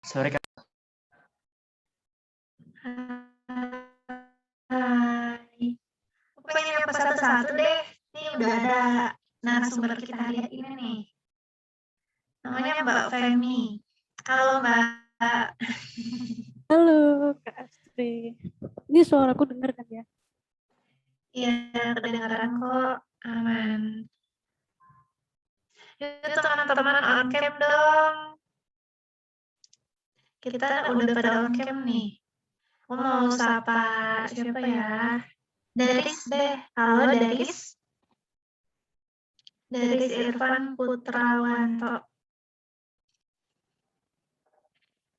Sore Kak. Hai. Aku pengen nyapa satu-satu deh. Ini udah ada narasumber kita hari ini nih. Namanya Mbak Femi. Halo Mbak. Halo Kak Astri. Ini suaraku dengar kan ya? Iya, kedengaran kok. Aman. Yuk teman-teman on cam dong. Kita udah pada on cam nih. Aku mau sapa siapa ya? Daris deh. Halo Daris. Daris Irfan Putrawanto.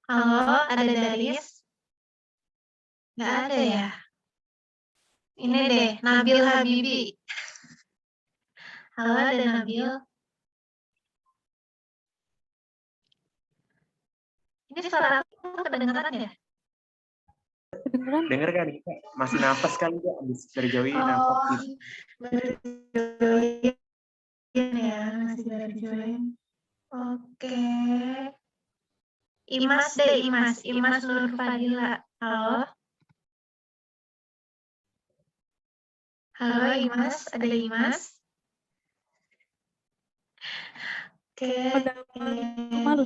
Halo, ada Daris? Nggak ada ya? Ini deh, Nabil Habibi. Halo, ada Nabil. Ini suara aku kedengeran ya? Kedengeran? Dengar kan kita masih nafas kali ya, habis dari jauh ini nafas. Oh, baru join ya, masih baru join. Oke. Imas deh, Imas Nur Fadila. Halo. Halo Imas, ada Imas? Oke. Pada malu.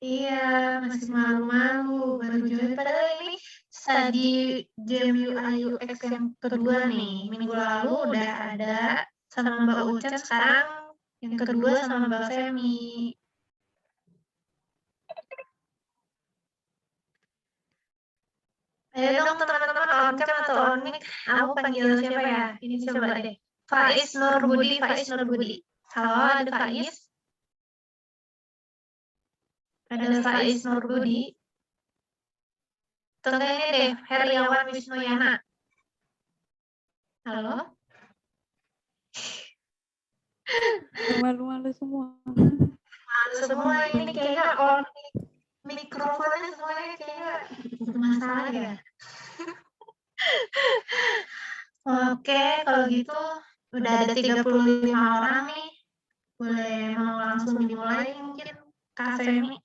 Iya, masih malu-malu, baru join. Padahal ini study jam UI UX yang kedua nih. Minggu lalu udah ada sama Mbak Ucan, sekarang yang kedua sama Mbak Femi. Ayo dong teman-teman, on cam atau on mic? Aku panggil siapa ya? Ini coba deh. Faiz Nurbudi, Faiz Nurbudi. Halo, ada Faiz? Ada Faiz Nurbudi. Tengah ini deh, Heriawan Wisnuyana. Halo? Malu-malu semua. Malu semua ini kayaknya on mikrofonnya semuanya kayaknya bermasalah ya. Oke, kalau gitu udah ada 35 orang nih. Boleh mau langsung dimulai mungkin Kak Femi?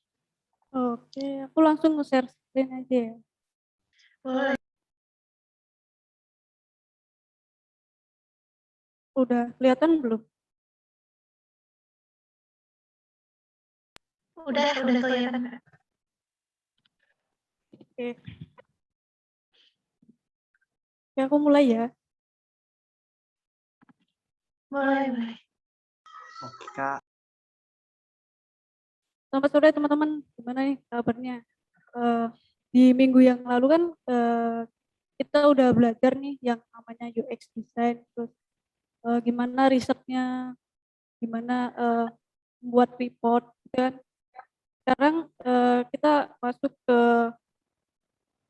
Oke, aku langsung nge-share screen aja ya. Boleh. Udah kelihatan belum? Udah kelihatan. Oke. Oke, aku mulai ya. Boleh. Oke Kak. Selamat sore teman-teman. Gimana nih kabarnya? Di minggu yang lalu kan kita udah belajar nih yang namanya UX design, terus gimana risetnya, gimana buat report, gitu kan. Sekarang kita masuk ke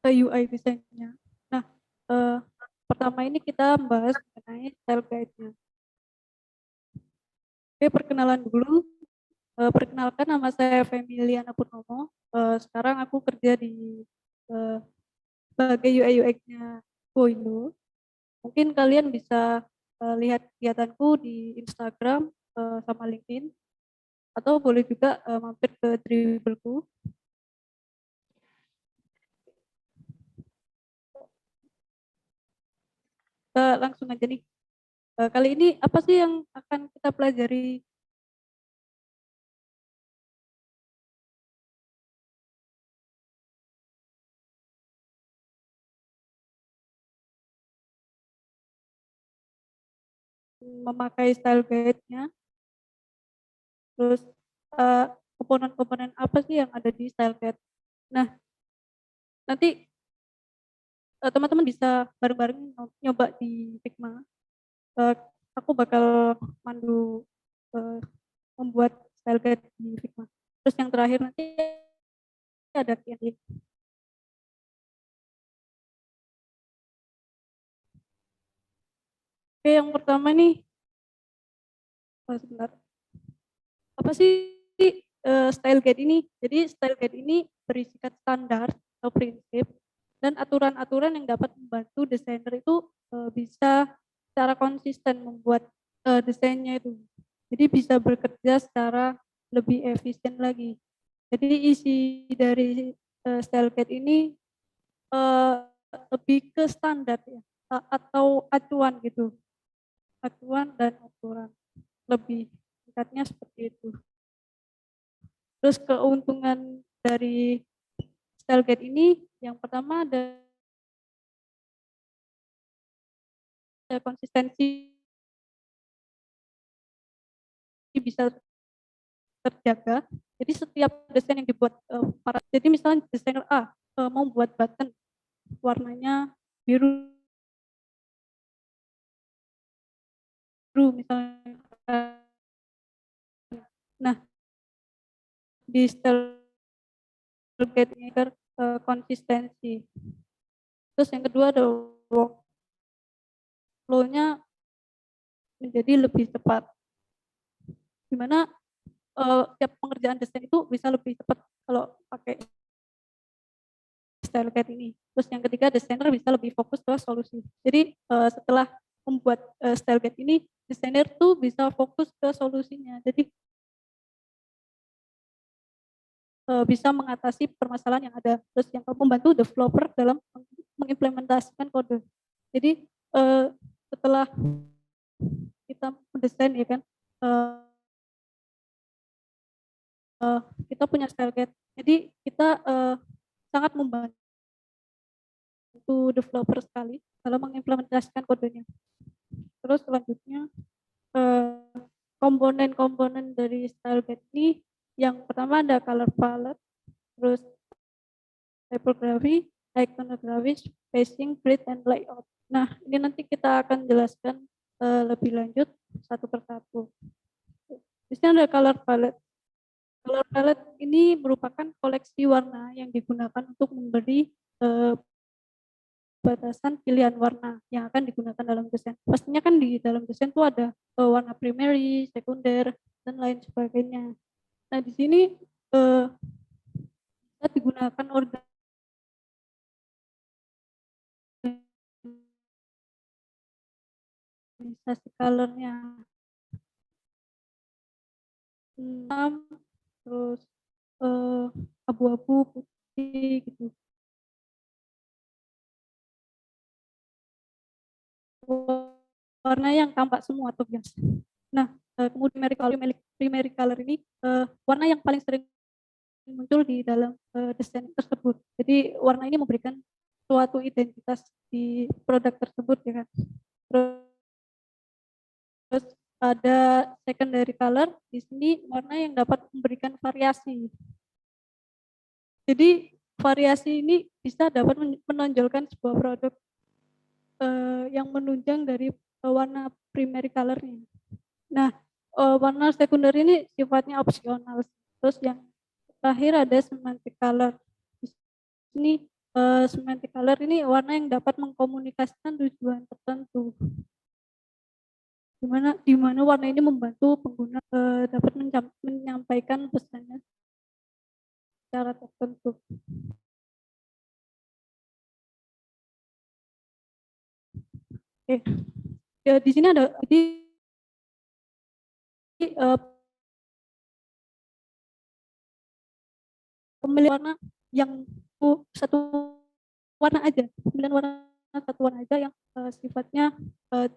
UI desainnya. Nah, pertama ini kita bahas mengenai style guide-nya. Oke, perkenalan dulu. Perkenalkan, nama saya Femiliana Purnomo. Sekarang aku kerja di sebagai UI UX-nya Goindo. Mungkin kalian bisa lihat kegiatanku di Instagram sama LinkedIn, atau boleh juga mampir ke Dribbleku. Langsung aja nih. Kali ini apa sih yang akan kita pelajari? Memakai style guide-nya, terus komponen-komponen apa sih yang ada di style guide. Nah, nanti teman-teman bisa bareng-bareng nyoba di Figma. Aku bakal mandu membuat style guide di Figma. Terus yang terakhir nanti ada Q&A. Oke, yang pertama nih, sebentar. Apa sih style guide ini? Jadi style guide ini berisikan standar atau prinsip dan aturan-aturan yang dapat membantu desainer itu bisa secara konsisten membuat desainnya itu. Jadi bisa bekerja secara lebih efisien lagi. Jadi isi dari style guide ini lebih ke standar ya, atau acuan gitu, acuan dan aturan, lebih singkatnya seperti itu. Terus keuntungan dari style guide ini yang pertama ada konsistensi bisa terjaga. Jadi setiap desain yang dibuat jadi misalnya desainer A mau buat button warnanya biru misalnya. Nah, di style guide ini konsistensi. Terus yang kedua ada workflow-nya menjadi lebih cepat. Dimana tiap pengerjaan desain itu bisa lebih cepat kalau pakai style guide ini. Terus yang ketiga, desainer bisa lebih fokus ke solusi. Jadi setelah membuat style guide ini, desainer tuh bisa fokus ke solusinya. Jadi bisa mengatasi permasalahan yang ada. Terus yang membantu developer dalam mengimplementasikan kode. Jadi setelah kita mendesain ya kan, kita punya style guide. Jadi kita sangat membantu developer sekali dalam mengimplementasikan kodenya. Terus selanjutnya komponen-komponen dari style guide ini yang pertama ada color palette, terus typography, iconography, spacing, grid, and layout. Nah, ini nanti kita akan jelaskan lebih lanjut satu persatu. Di sini ada color palette. Color palette ini merupakan koleksi warna yang digunakan untuk memberi batasan pilihan warna yang akan digunakan dalam desain. Pastinya kan di dalam desain itu ada warna primary, sekunder, dan lain sebagainya. Nah, di sini bisa digunakan organisasi colornya. Hitam, terus abu-abu, putih gitu. Warna yang tampak semua atau bias. Nah, kemudian primary color ini warna yang paling sering muncul di dalam desain tersebut. Jadi warna ini memberikan suatu identitas di produk tersebut ya kan. Terus ada secondary color, di sini warna yang dapat memberikan variasi. Jadi variasi ini bisa dapat menonjolkan sebuah produk yang menunjang dari warna primary color-nya. Nah, warna sekunder ini sifatnya opsional. Terus yang terakhir ada semantic color. Di sini semantic color ini warna yang dapat mengkomunikasikan tujuan tertentu. Di mana warna ini membantu pengguna dapat menyampaikan pesannya secara tertentu. Oke. Ya, di sini ada pemilihan warna yang satu warna aja, pemilihan warna satu warna aja yang sifatnya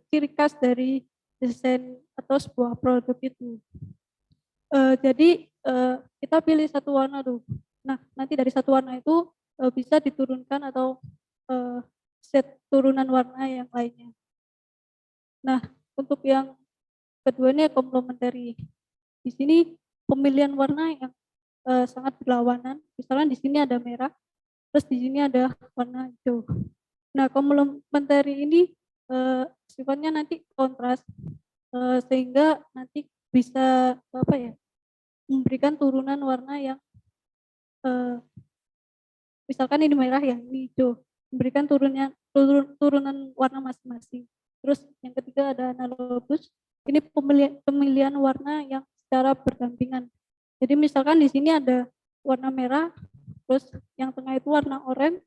ciri khas dari desain atau sebuah produk itu. Jadi kita pilih satu warna tuh. Nah, nanti dari satu warna itu bisa diturunkan atau set turunan warna yang lainnya. Nah, untuk yang kedua ini komplementari. Di sini pemilihan warna yang sangat berlawanan. Misalnya di sini ada merah, terus di sini ada warna hijau. Nah, komplementari ini sifatnya nanti kontras, sehingga nanti bisa memberikan turunan warna yang misalkan ini merah ya, ini hijau, memberikan turunan warna masing-masing. Terus yang ketiga ada analogus, ini pemilihan warna yang secara berdampingan. Jadi misalkan di sini ada warna merah, terus yang tengah itu warna oranye,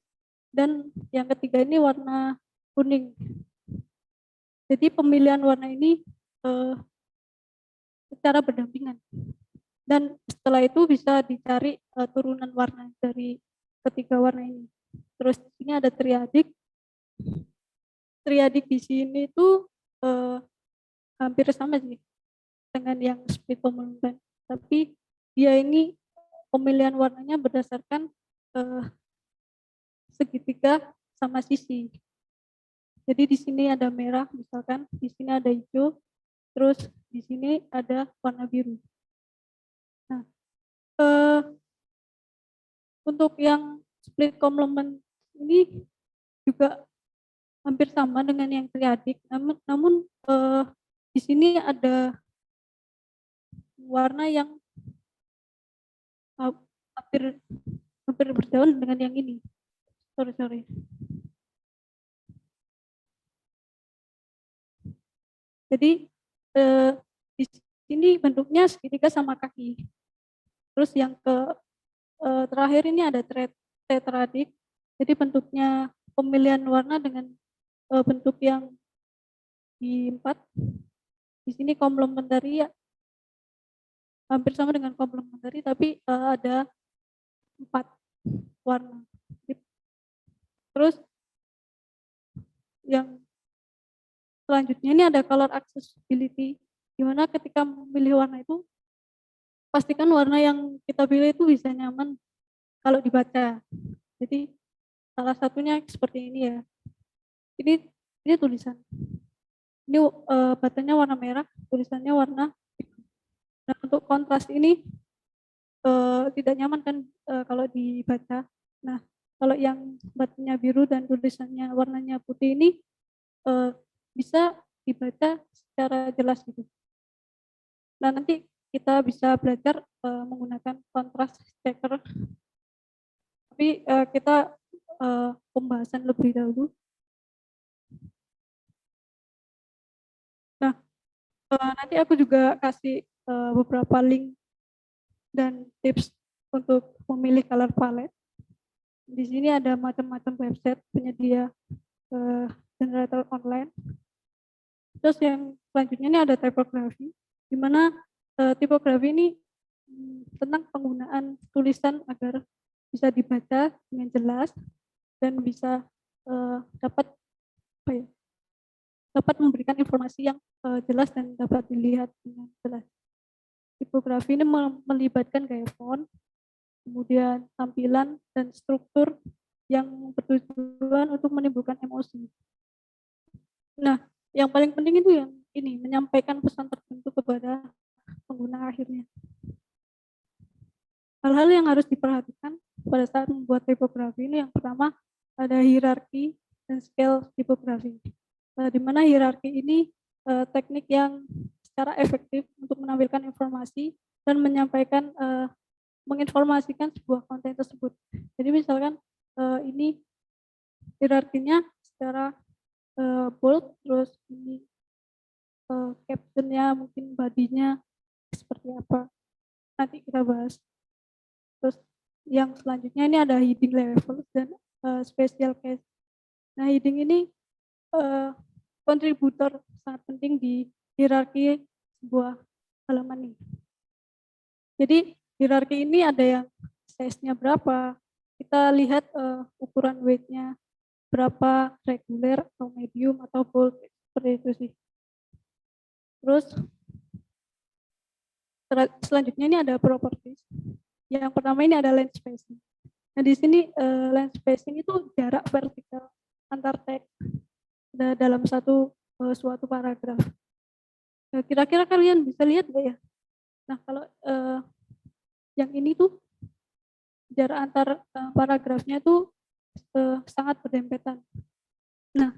dan yang ketiga ini warna kuning. Jadi pemilihan warna ini secara berdampingan. Dan setelah itu bisa dicari turunan warna dari ketiga warna ini. Terus di sini ada triadik. Triadik di sini tuh hampir sama sih dengan yang split complement. Tapi dia ini pemilihan warnanya berdasarkan segitiga sama sisi. Jadi di sini ada merah misalkan, di sini ada hijau, terus di sini ada warna biru. Nah, untuk yang split complement ini juga hampir sama dengan yang triadik, namun di sini ada warna yang hampir berjauhan dengan yang ini. Sorry. Jadi di sini bentuknya segitiga sama kaki. Terus yang terakhir ini ada tetradik. Jadi bentuknya pemilihan warna dengan bentuk yang di 4. Di sini komplementari ya, hampir sama dengan komplementari, tapi ada 4 warna. Terus yang selanjutnya ini ada color accessibility, di mana ketika memilih warna itu pastikan warna yang kita pilih itu bisa nyaman kalau dibaca. Jadi salah satunya seperti ini ya. Ini tulisan. Ini bacanya warna merah, tulisannya warna biru. Nah, untuk kontras ini tidak nyaman kan kalau dibaca. Nah, kalau yang bacanya biru dan tulisannya warnanya putih ini bisa dibaca secara jelas gitu. Nah, nanti kita bisa belajar menggunakan kontras checker. Tapi kita pembahasan lebih dahulu. Nah, nanti aku juga kasih beberapa link dan tips untuk memilih color palette. Di sini ada macam-macam website penyedia generator online. Terus yang selanjutnya ini ada tipografi, di mana tipografi ini tentang penggunaan tulisan agar bisa dibaca dengan jelas dan bisa dapat memberikan informasi yang jelas dan dapat dilihat dengan jelas. Tipografi ini melibatkan gaya font, kemudian tampilan dan struktur yang bertujuan untuk menimbulkan emosi. Nah, yang paling penting itu yang ini, menyampaikan pesan tertentu kepada pengguna akhirnya. Hal-hal yang harus diperhatikan pada saat membuat tipografi ini yang pertama ada hierarki dan scale tipografi. Di mana hierarki ini teknik yang secara efektif untuk menampilkan informasi dan menyampaikan menginformasikan sebuah konten tersebut. Jadi misalkan ini hierarkinya secara bold, terus ini captionnya mungkin badinya seperti apa, nanti kita bahas. Terus yang selanjutnya ini ada heading level dan special case. Nah, heading ini kontributor sangat penting di hierarki sebuah halaman ini. Jadi hierarki ini ada yang size-nya berapa, kita lihat ukuran weight-nya berapa, reguler atau medium atau bold, seperti itu sih. Terus selanjutnya ini ada properties. Yang pertama ini ada line spacing. Nah, di sini line spacing itu jarak vertikal antar teks dalam suatu paragraf. Kira-kira kalian bisa lihat nggak ya? Nah, kalau yang ini tuh jarak antar paragrafnya tuh sangat berdempetan. Nah,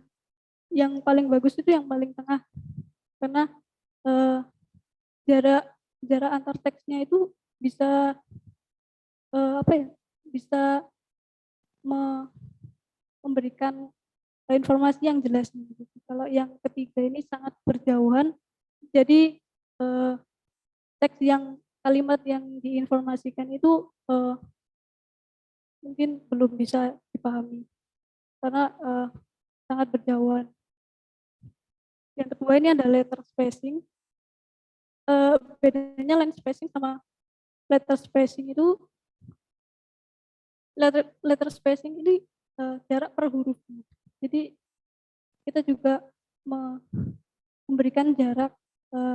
yang paling bagus itu yang paling tengah, karena jarak antar teksnya itu bisa bisa memberikan informasi yang jelas. Kalau yang ketiga ini sangat berjauhan, jadi teks yang kalimat yang diinformasikan itu mungkin belum bisa dipahami karena sangat berjauhan. Yang kedua ini ada letter spacing. Bedanya line spacing sama letter spacing itu letter spacing ini jarak per hurufnya. Jadi kita juga memberikan jarak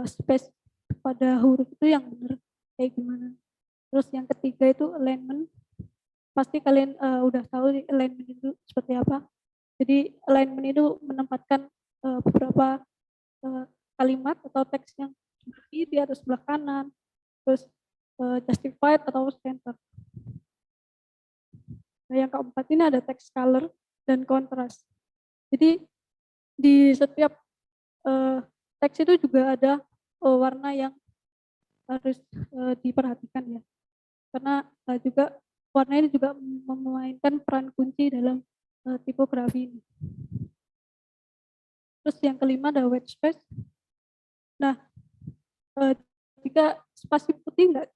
space pada huruf itu yang benar kayak gimana. Terus yang ketiga itu alignment. Pasti kalian udah tahu alignment itu seperti apa. Jadi alignment itu menempatkan beberapa kalimat atau teks yang sebelah kiri atau sebelah kanan. Terus justified atau center. Nah, yang keempat ini ada text color dan kontras. Jadi di setiap teks itu juga ada warna yang harus diperhatikan ya. Karena juga warna ini juga memainkan peran kunci dalam tipografi ini. Terus yang kelima ada white space. Nah, jika spasi putih nggak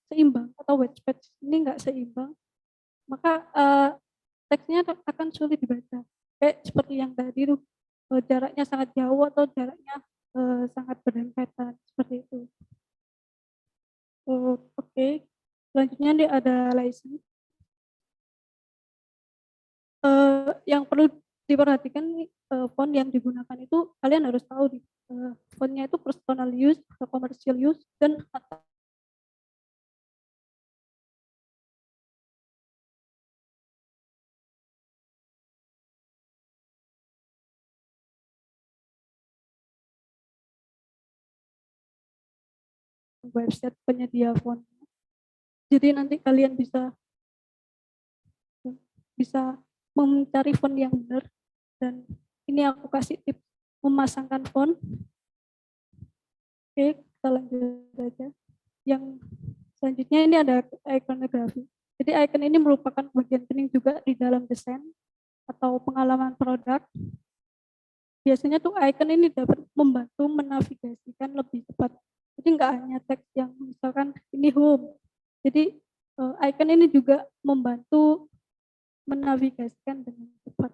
seimbang atau white space ini nggak seimbang, maka teksnya akan sulit dibaca. Kayak seperti yang tadi itu jaraknya sangat jauh atau jaraknya sangat berdempetan seperti itu. Oke. Selanjutnya dia ada license. Yang perlu diperhatikan font yang digunakan itu kalian harus tahu nih. Fontnya itu personal use, commercial use, dan website penyedia font. Jadi nanti kalian bisa mencari font yang benar, dan ini aku kasih tips memasangkan font. Oke, kita lanjut aja. Yang selanjutnya ini ada iconography. Jadi icon ini merupakan bagian penting juga di dalam desain atau pengalaman produk. Biasanya tuh icon ini dapat membantu menavigasikan lebih cepat. Jadi nggak hanya teks yang misalkan ini home. Jadi icon ini juga membantu menavigasikan dengan cepat.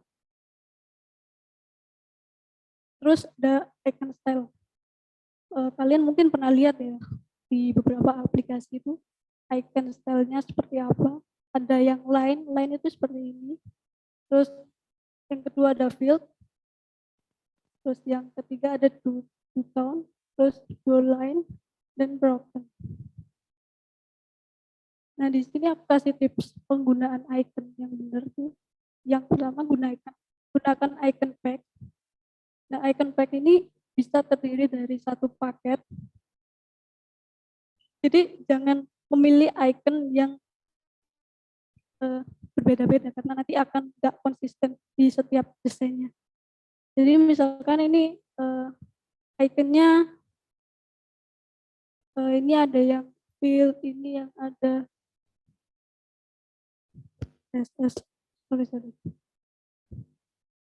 Terus ada icon style. Kalian mungkin pernah lihat ya di beberapa aplikasi itu icon style-nya seperti apa. Ada yang line itu seperti ini. Terus yang kedua ada field. Terus yang ketiga ada two tone, terus dual line, dan broken. Nah, di sini aku kasih tips penggunaan icon yang benar tuh. Yang pertama gunakan icon pack. Nah, icon pack ini bisa terdiri dari satu paket. Jadi jangan memilih icon yang berbeda-beda karena nanti akan nggak konsisten di setiap desainnya. Jadi misalkan ini iconnya ini ada yang field, ini yang ada sorry.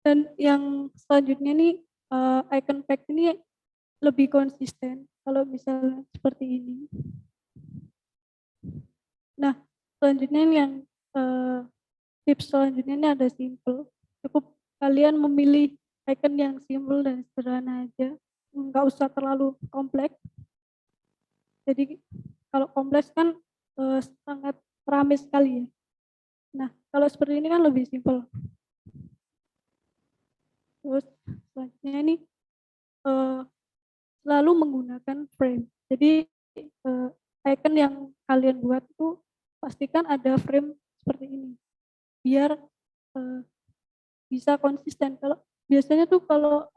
Dan yang selanjutnya nih icon pack ini lebih konsisten kalau misalnya seperti ini. Nah, selanjutnya yang tips selanjutnya ini ada simple. Cukup kalian memilih icon yang simple dan sederhana aja, nggak usah terlalu kompleks. Jadi kalau kompleks kan sangat ramai sekali ya. Nah, kalau seperti ini kan lebih simple. Terus selanjutnya ini selalu menggunakan frame. Jadi icon yang kalian buat itu pastikan ada frame seperti ini biar bisa konsisten. Kalau biasanya tuh kalau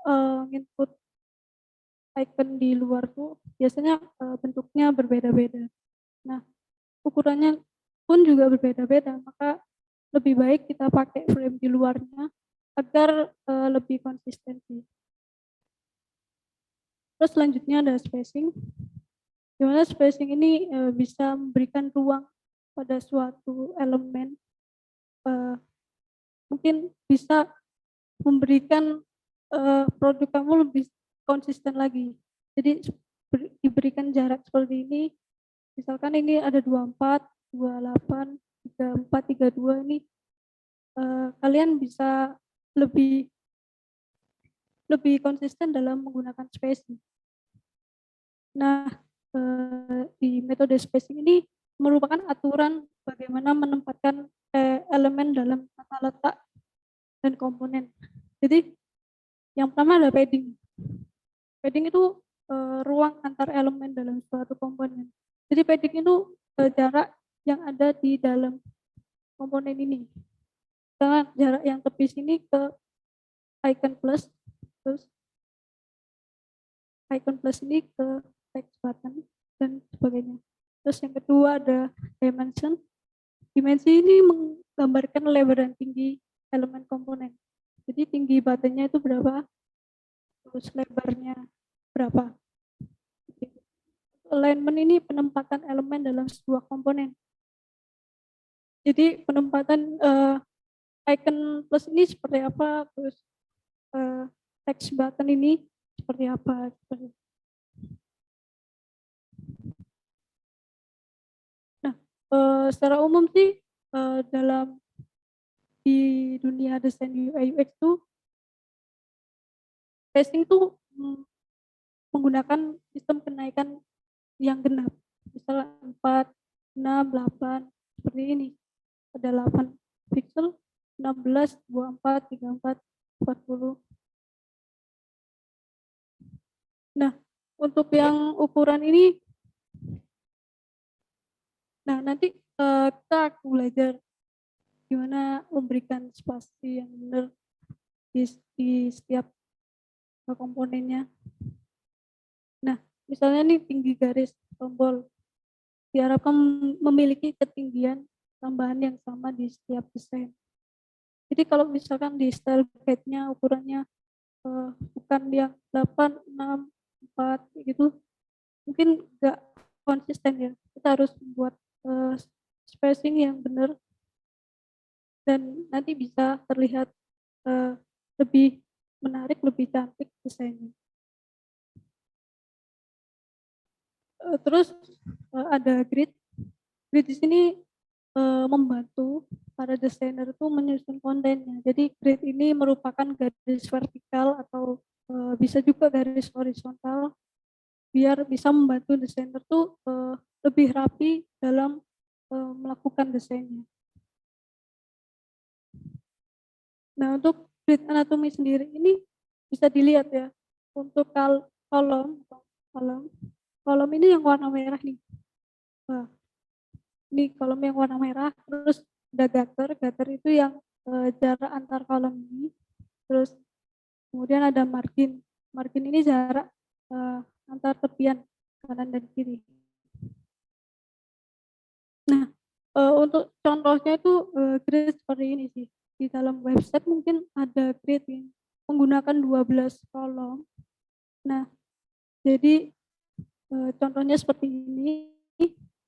input icon di luar tuh biasanya bentuknya berbeda-beda. Nah, ukurannya pun juga berbeda-beda, maka lebih baik kita pakai frame di luarnya agar lebih konsisten. Terus selanjutnya ada spacing. Dimana spacing ini bisa memberikan ruang pada suatu elemen, mungkin bisa memberikan produk kamu lebih konsisten lagi. Jadi diberikan jarak seperti ini, misalkan ini ada 24, 28, 34, 32 ini kalian bisa lebih konsisten dalam menggunakan spacing. Nah, di metode spacing ini merupakan aturan bagaimana menempatkan elemen dalam tata letak dan komponen. Jadi yang pertama ada padding. Padding itu ruang antar elemen dalam suatu komponen. Jadi padding itu jarak yang ada di dalam komponen ini. Misalnya jarak yang tepi sini ke icon plus, terus icon plus ini ke text button dan sebagainya. Terus yang kedua ada dimension. Dimensi ini menggambarkan lebar dan tinggi elemen komponen. Jadi tinggi buttonnya itu berapa, terus lebarnya berapa. Alignment ini penempatan elemen dalam sebuah komponen. Jadi penempatan icon plus ini seperti apa, terus text button ini seperti apa. Nah, secara umum sih dalam di dunia desain UI UX itu testing itu menggunakan sistem kenaikan yang genap. Misalnya 4, 6, 8 seperti ini. Ada 8 pixel, 16, 24, 34, 40. Nah, untuk yang ukuran ini, nah nanti kita belajar gimana memberikan spasi yang benar di setiap komponennya. Nah, misalnya nih tinggi garis tombol diharapkan memiliki ketinggian tambahan yang sama di setiap desain. Jadi kalau misalkan di style guide-nya ukurannya bukan yang 8, 6, 4 gitu, mungkin nggak konsisten ya. Kita harus membuat spacing yang benar dan nanti bisa terlihat lebih menarik, lebih cantik desainnya. Terus ada grid. Grid di sini membantu para desainer itu menyusun kontennya. Jadi grid ini merupakan garis vertikal atau bisa juga garis horizontal biar bisa membantu desainer tuh lebih rapi dalam melakukan desainnya. Nah, untuk grid anatomi sendiri ini bisa dilihat ya. Untuk kolom ini yang warna merah nih. Nah, ini kolom yang warna merah, terus ada gutter itu yang jarak antar kolom ini, terus kemudian ada margin ini jarak antar tepian kanan dan kiri. Nah, untuk contohnya itu grid seperti ini sih. Di dalam website mungkin ada grid yang menggunakan 12 kolom. Nah, jadi contohnya seperti ini.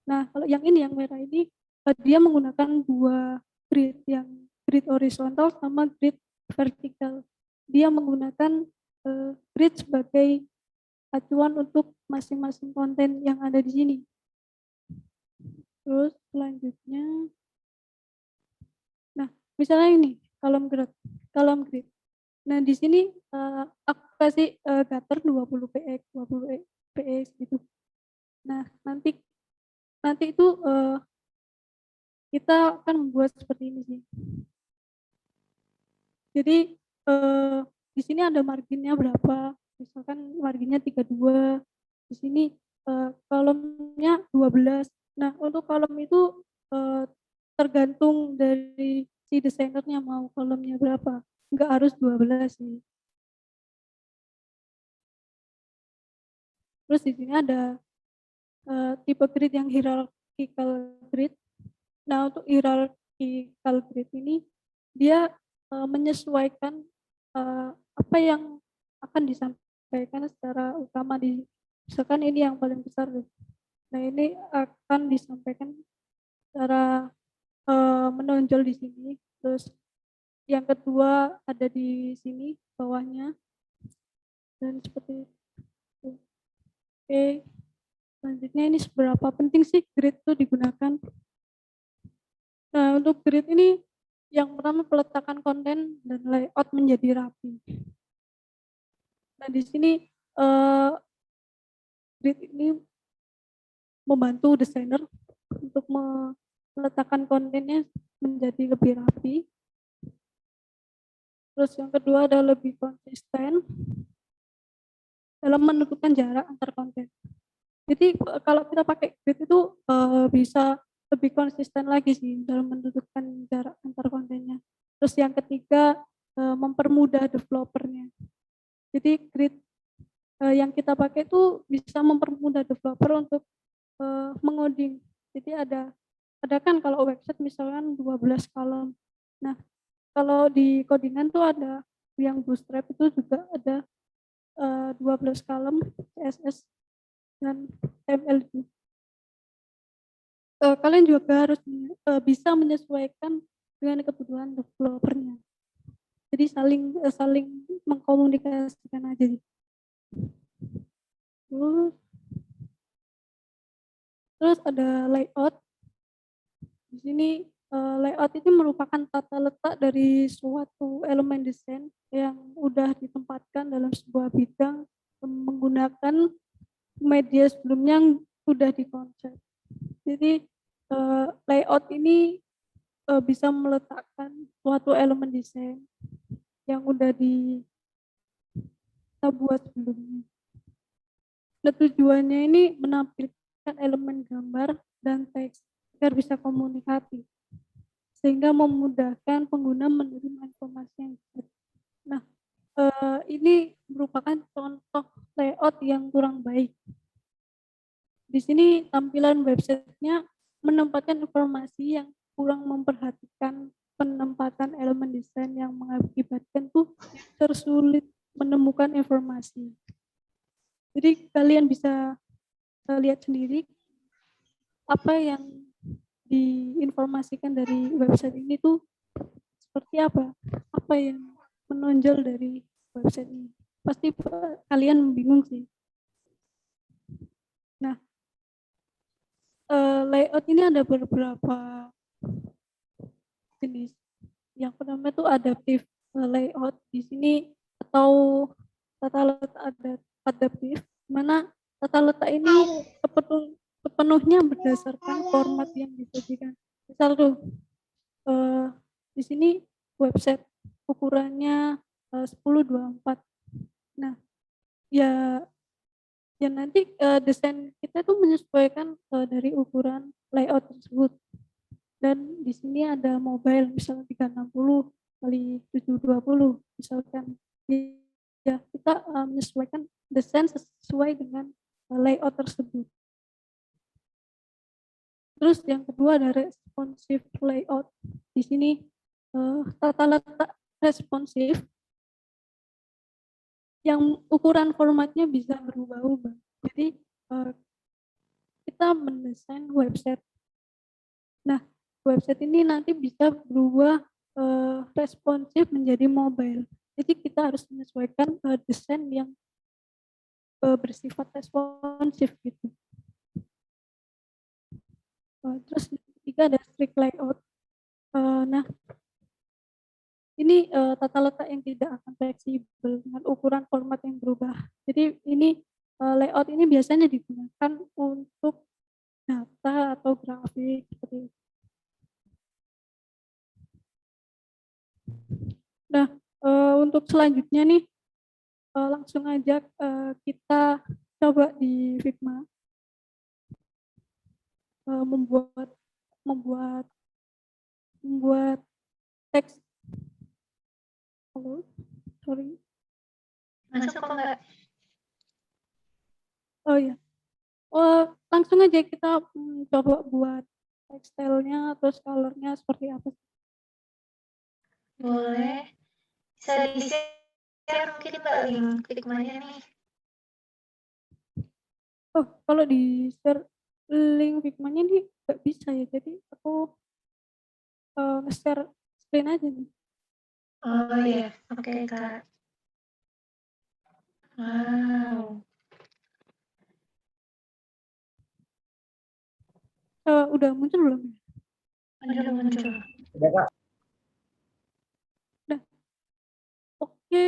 Nah, kalau yang ini, yang merah ini, dia menggunakan 2 grid, yang grid horizontal sama grid vertikal. Dia menggunakan grid sebagai acuan untuk masing-masing konten yang ada di sini. Terus selanjutnya, nah misalnya ini kolom grid. Nah di sini aku kasih gutter 20 px, 20 px gitu. Nah nanti itu kita akan membuat seperti ini sih. Jadi di sini ada marginnya berapa? Misalkan marginnya 32. Di sini kolomnya 12. Nah, untuk kolom itu tergantung dari si desainernya mau kolomnya berapa. Enggak harus 12 sih. Terus di sini ada tipe grid yang hierarchical grid. Nah, untuk hierarchical grid ini dia menyesuaikan apa yang akan disampaikan secara utama di misalkan ini yang paling besar. Nah, ini akan disampaikan secara menonjol di sini. Terus yang kedua ada di sini bawahnya dan seperti itu. Oke. Selanjutnya ini seberapa penting sih grid itu digunakan? Nah, untuk grid ini yang pertama peletakan konten dan layout menjadi rapi. Nah, di sini grid ini membantu desainer untuk meletakkan kontennya menjadi lebih rapi. Terus yang kedua adalah lebih konsisten dalam menentukan jarak antar konten. Jadi kalau kita pakai grid itu bisa lebih konsisten lagi sih dalam menentukan jarak antar kontennya. Terus yang ketiga mempermudah developernya. Jadi grid yang kita pakai itu bisa mempermudah developer untuk mengoding. Jadi ada kan kalau website misalkan 12 kolom. Nah, kalau di codingan tuh ada yang bootstrap itu juga ada 12 kolom CSS dan HTML itu. Kalian juga harus bisa menyesuaikan dengan kebutuhan developernya. Jadi saling mengkomunikasikan aja. Terus ada layout. Di sini layout ini merupakan tata letak dari suatu elemen desain yang udah ditempatkan dalam sebuah bidang menggunakan media sebelumnya yang sudah dikonsep. Jadi layout ini bisa meletakkan suatu elemen desain yang udah kita buat sebelumnya. Nah, tujuannya ini menampilkan elemen gambar dan teks agar bisa komunikatif, sehingga memudahkan pengguna menerima informasi yang bisa. Nah, ini merupakan contoh layout yang kurang baik. Di sini tampilan websitenya menempatkan informasi yang kurang memperhatikan penempatan elemen desain yang mengakibatkan tuh tersulit menemukan informasi. Jadi kalian bisa lihat sendiri apa yang diinformasikan dari website ini tuh seperti apa yang menonjol dari website ini. Pasti kalian bingung sih. Nah, layout ini ada beberapa jenis. Yang pertama itu adaptive layout. Di sini atau tata letak adaptif, mana tata letak ini sepenuhnya berdasarkan format yang disajikan. Misal tuh di sini website ukurannya 1024. Nah, ya nanti desain kita tuh menyesuaikan dari ukuran layout tersebut. Dan di sini ada mobile misalnya 360 kali 720 misalkan. Ya, kita menyesuaikan desain sesuai dengan layout tersebut. Terus yang kedua ada responsive layout. Di sini tata letak responsif yang ukuran formatnya bisa berubah-ubah. Jadi kita mendesain website. Nah, website ini nanti bisa berubah responsif menjadi mobile. Jadi kita harus menyesuaikan desain yang bersifat responsif gitu. Terus yang ketiga ada strict layout. Nah, ini tata letak yang tidak akan fleksibel dengan ukuran format yang berubah. Jadi ini layout ini biasanya digunakan untuk data atau grafik seperti itu. Nah, untuk selanjutnya nih langsung aja kita coba di Figma membuat teks. Halo, sorry. Masuk kok enggak? Oh ya, langsung aja kita coba buat tekstilnya atau colornya seperti apa. Boleh. Bisa di-share mungkin Mbak link Figma-nya nih. Oh, kalau di share link Figma-nya nih nggak bisa ya, jadi aku nge-share screen aja nih. Oh iya, oke Kak. Wow. Udah muncul belum? Muncul. Udah, Kak. Udah. Oke.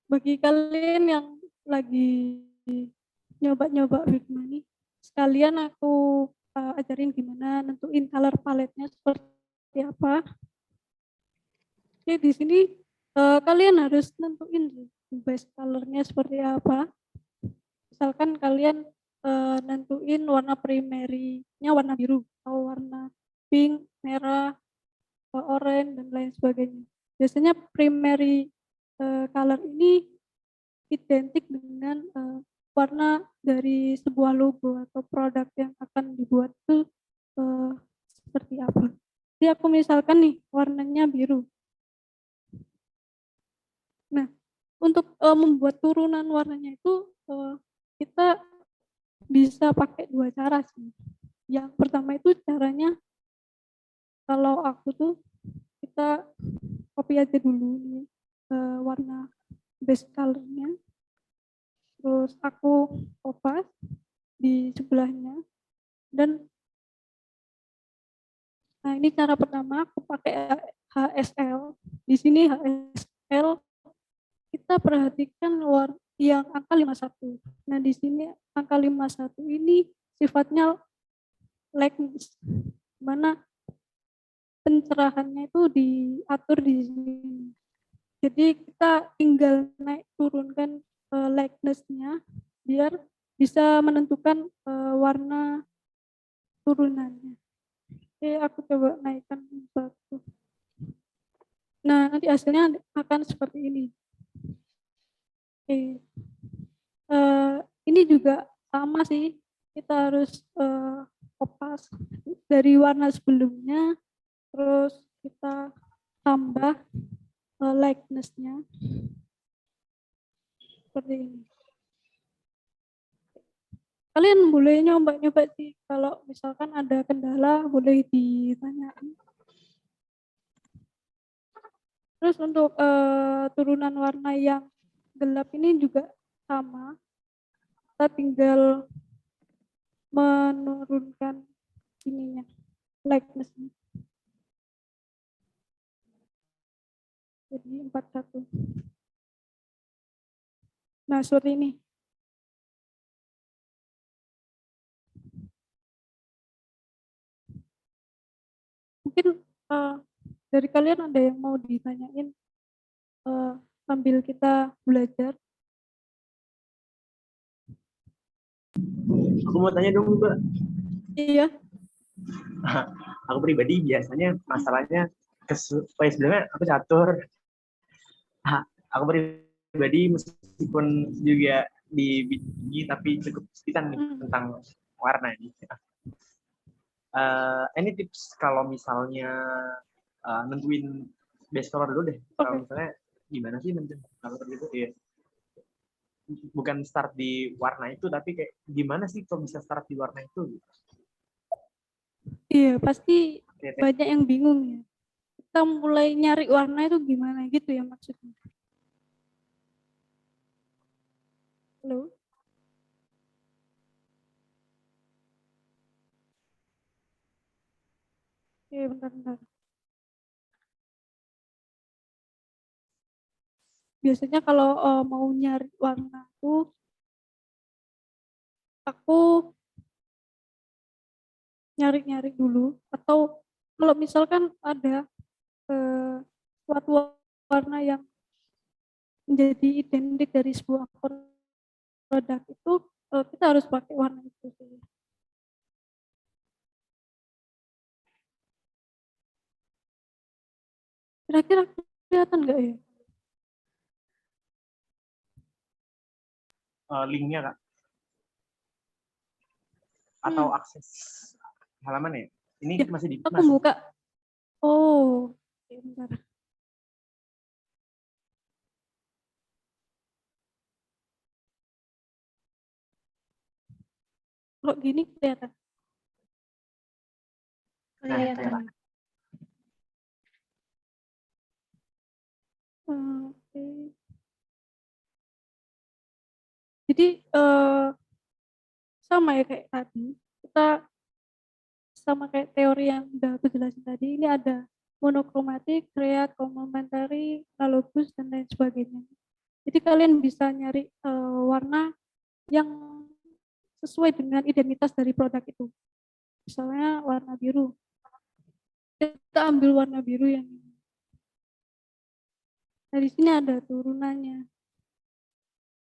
Bagi kalian yang lagi nyoba-nyoba Figma nih, sekalian aku ajarin gimana nentuin color palette-nya seperti apa. Oke, di sini kalian harus nentuin base color-nya seperti apa. Misalkan kalian nentuin warna primary-nya warna biru atau warna pink, merah, oranye dan lain sebagainya. Biasanya primary color ini identik dengan warna dari sebuah logo atau produk yang akan dibuat itu seperti apa. Jadi aku misalkan nih warnanya biru. Nah, untuk membuat turunan warnanya itu kita bisa pakai dua cara sih. Yang pertama itu caranya kalau aku tuh kita copy aja dulu nih warna base color-nya. Terus aku kopas di sebelahnya dan nah ini cara pertama aku pakai HSL. Di sini HSL kita perhatikan yang angka 51. Nah di sini angka 51 ini sifatnya lightness, mana pencerahannya itu diatur di sini. Jadi kita tinggal naik turunkan lightness-nya biar bisa menentukan warna turunannya. Oke, aku coba naikkan satu. Nah, nanti hasilnya akan seperti ini. Oke. Ini juga sama sih, kita harus kopas dari warna sebelumnya, terus kita tambah lightness-nya seperti ini. Kalian boleh nyoba-nyoba sih, kalau misalkan ada kendala boleh ditanyain. Terus untuk turunan warna yang gelap ini juga sama, kita tinggal menurunkan ininya, lightness-nya. Jadi 41. Nah, seperti ini. Mungkin dari kalian ada yang mau ditanyain sambil kita belajar? Aku mau tanya dong, Mbak. Iya. Aku pribadi biasanya masalahnya sebelumnya aku catur. Aku pribadi meskipun juga di bidang tapi cukup kesulitan nih tentang warna ini. Any tips kalau misalnya nentuin base color dulu deh. Kalau misalnya gimana sih nentuin color gitu ya? Bukan start di warna itu, tapi kayak gimana sih kalau bisa start di warna itu? Gitu. Iya, pasti banyak yang bingung ya. Kita mulai nyari warna itu gimana gitu ya maksudnya. Halo? Oke, bentar. Biasanya kalau mau nyari warna tuh aku nyari-nyari dulu, atau kalau misalkan ada suatu warna yang menjadi identik dari sebuah produk itu, kita harus pakai warna itu sih. Kira-kira kelihatan nggak ya? Linknya Kak? Atau akses halaman ya? Ini ya, masih di aku buka. Oh, bentar. Kalau gini kelihatan. Kelihatan. Oke. Jadi sama ya kayak tadi, kita sama kayak teori yang udah aku jelasin tadi, ini ada monokromatik, create, complementary, analogous, dan lain sebagainya. Jadi kalian bisa nyari warna yang sesuai dengan identitas dari produk itu. misalnya warna biru. Kita ambil warna biru yang ini. Nah, di sini ada turunannya.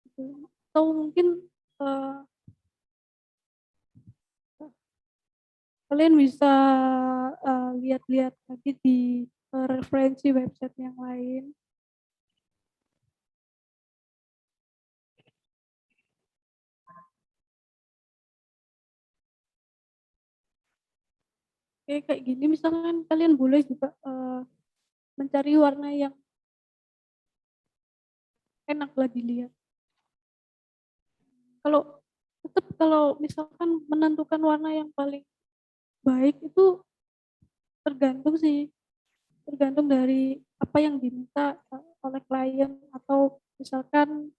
Gitu. Atau mungkin kalian bisa lihat-lihat lagi di referensi website yang lain. Kayak gini misalkan kalian boleh juga mencari warna yang enak lah dilihat. Kalau misalkan menentukan warna yang paling baik itu tergantung dari apa yang diminta oleh klien, atau misalkan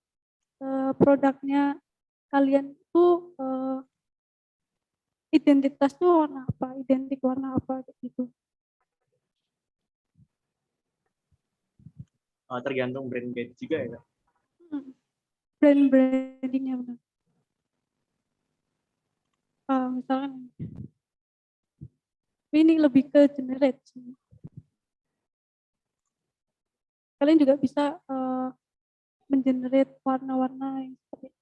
produknya kalian itu identitasnya identik warna apa gitu. Tergantung brand juga ya. Brandingnya benar. Misalkan ini lebih ke generate sih. Kalian juga bisa mengenerate warna-warna yang seperti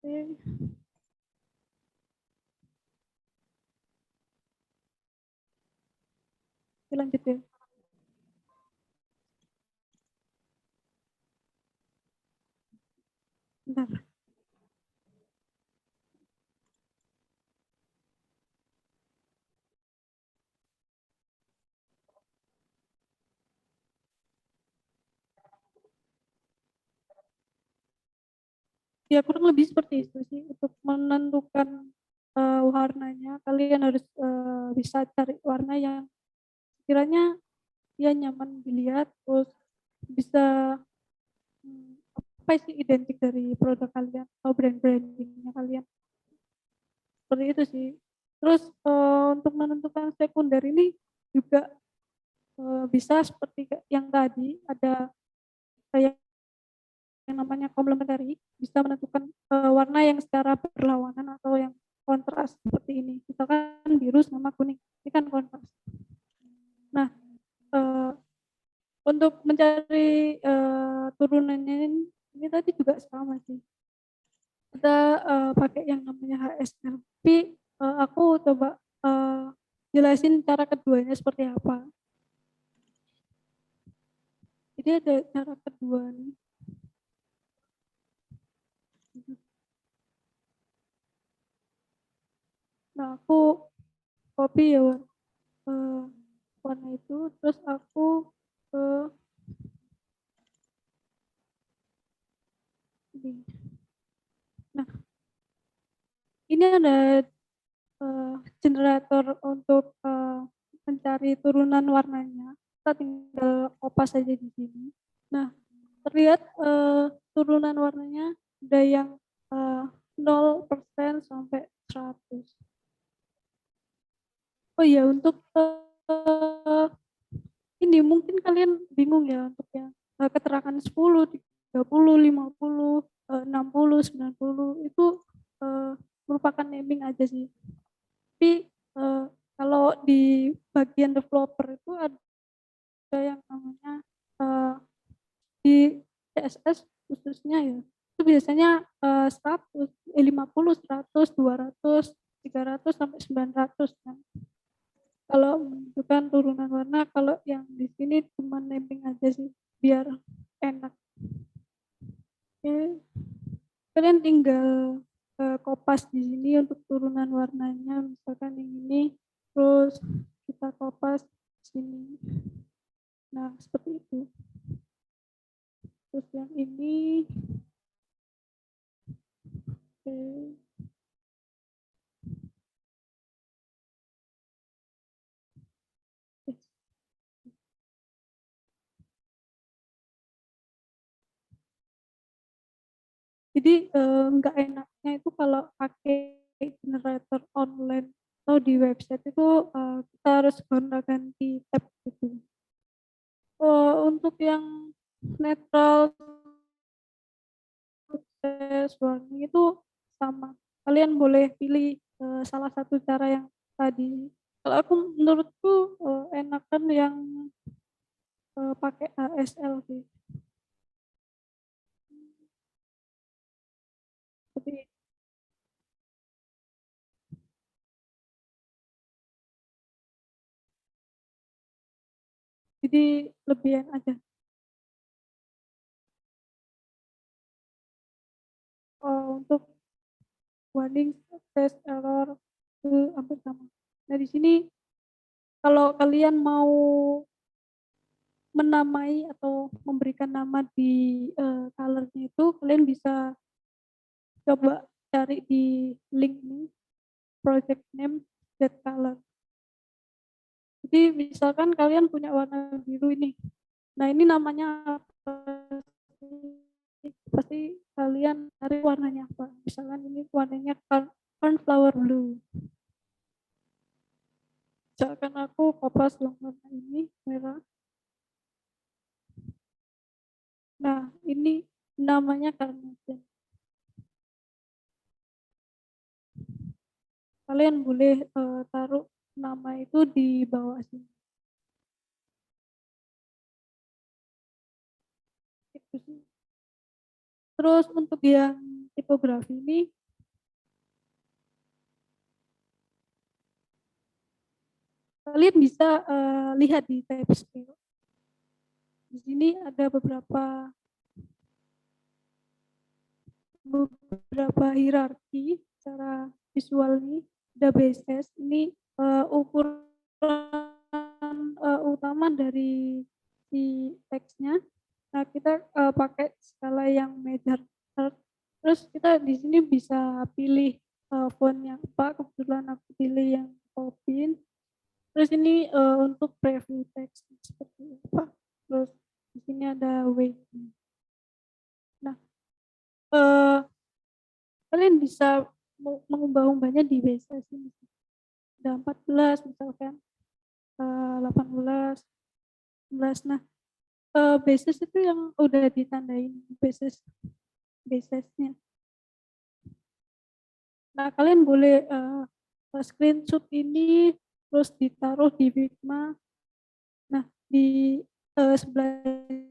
ini. Lanjut ya. Bentar. Ya kurang lebih seperti itu sih. Untuk menentukan warnanya, kalian harus bisa cari warna yang kiranya ya nyaman dilihat, terus bisa apa sih identik dari produk kalian atau brandingnya kalian. Seperti itu sih. Terus untuk menentukan sekunder ini juga bisa seperti yang tadi, ada kayak yang namanya komplementari, bisa menentukan warna yang secara berlawanan atau yang kontras seperti ini. Misalkan biru sama kuning, ini kan kontras. Nah, untuk mencari turunannya ini tadi juga sama sih. Kita pakai yang namanya HSL. Tapi aku coba jelasin cara keduanya seperti apa. Jadi ada cara kedua nih. Nah, aku copy ya warna itu, terus aku ini. Nah, ini ada generator untuk mencari turunan warnanya. Kita tinggal kopas saja di sini. Nah, terlihat turunan warnanya ada yang 0% sampai 100. Oh iya, untuk ini mungkin kalian bingung ya untuk yang keterangan 10, 30, 50, 60, 90 itu merupakan naming aja sih. Tapi kalau di bagian developer itu ada yang namanya di CSS khususnya ya, itu biasanya 100, 50, 100, 200, 300 sampai 900 kan. Kalau menentukan turunan warna, kalau yang di sini cuma naming aja sih biar enak. Oke. Kalian tinggal kopas di sini untuk turunan warnanya, misalkan yang ini, terus kita kopas di sini. Nah, seperti itu. Terus yang ini, oke. Jadi nggak enaknya itu kalau pakai generator online atau di website itu kita harus gonta-ganti tab gitu. Untuk yang netral warning itu sama kalian boleh pilih salah satu cara yang tadi. Kalau aku menurutku enakan yang pakai ASL sih. Tapi jadi lebih enak aja. Untuk warning, test, error itu hampir sama. Nah di sini kalau kalian mau menamai atau memberikan nama di colornya itu, kalian bisa coba cari di link ini, project name that color. Jadi misalkan kalian punya warna biru ini, nah ini namanya apa? Pasti kalian cari warnanya apa. Misalkan ini warnanya cornflower blue. Misalkan aku kopas yang warna ini merah. Nah ini namanya carnation. Kalian boleh taruh nama itu di bawah sini. Itu sih. Terus untuk yang tipografi ini, kalian bisa lihat di tab scale. Di sini ada beberapa hierarki secara visual ini. Ada basis ini ukuran utama dari si teksnya. Nah kita pakai skala yang major. Terus kita di sini bisa pilih font yang apa. Kebetulan aku pilih yang Popin. Terus ini untuk preview teks seperti apa. Terus di sini ada weight. Nah, kalian bisa mengubah-ubahnya di basis ini. Ada 14 misalkan, 18, 19. Nah, basis itu yang udah ditandain basisnya. Nah, kalian boleh screenshot ini terus ditaruh di Figma. Nah, di sebelah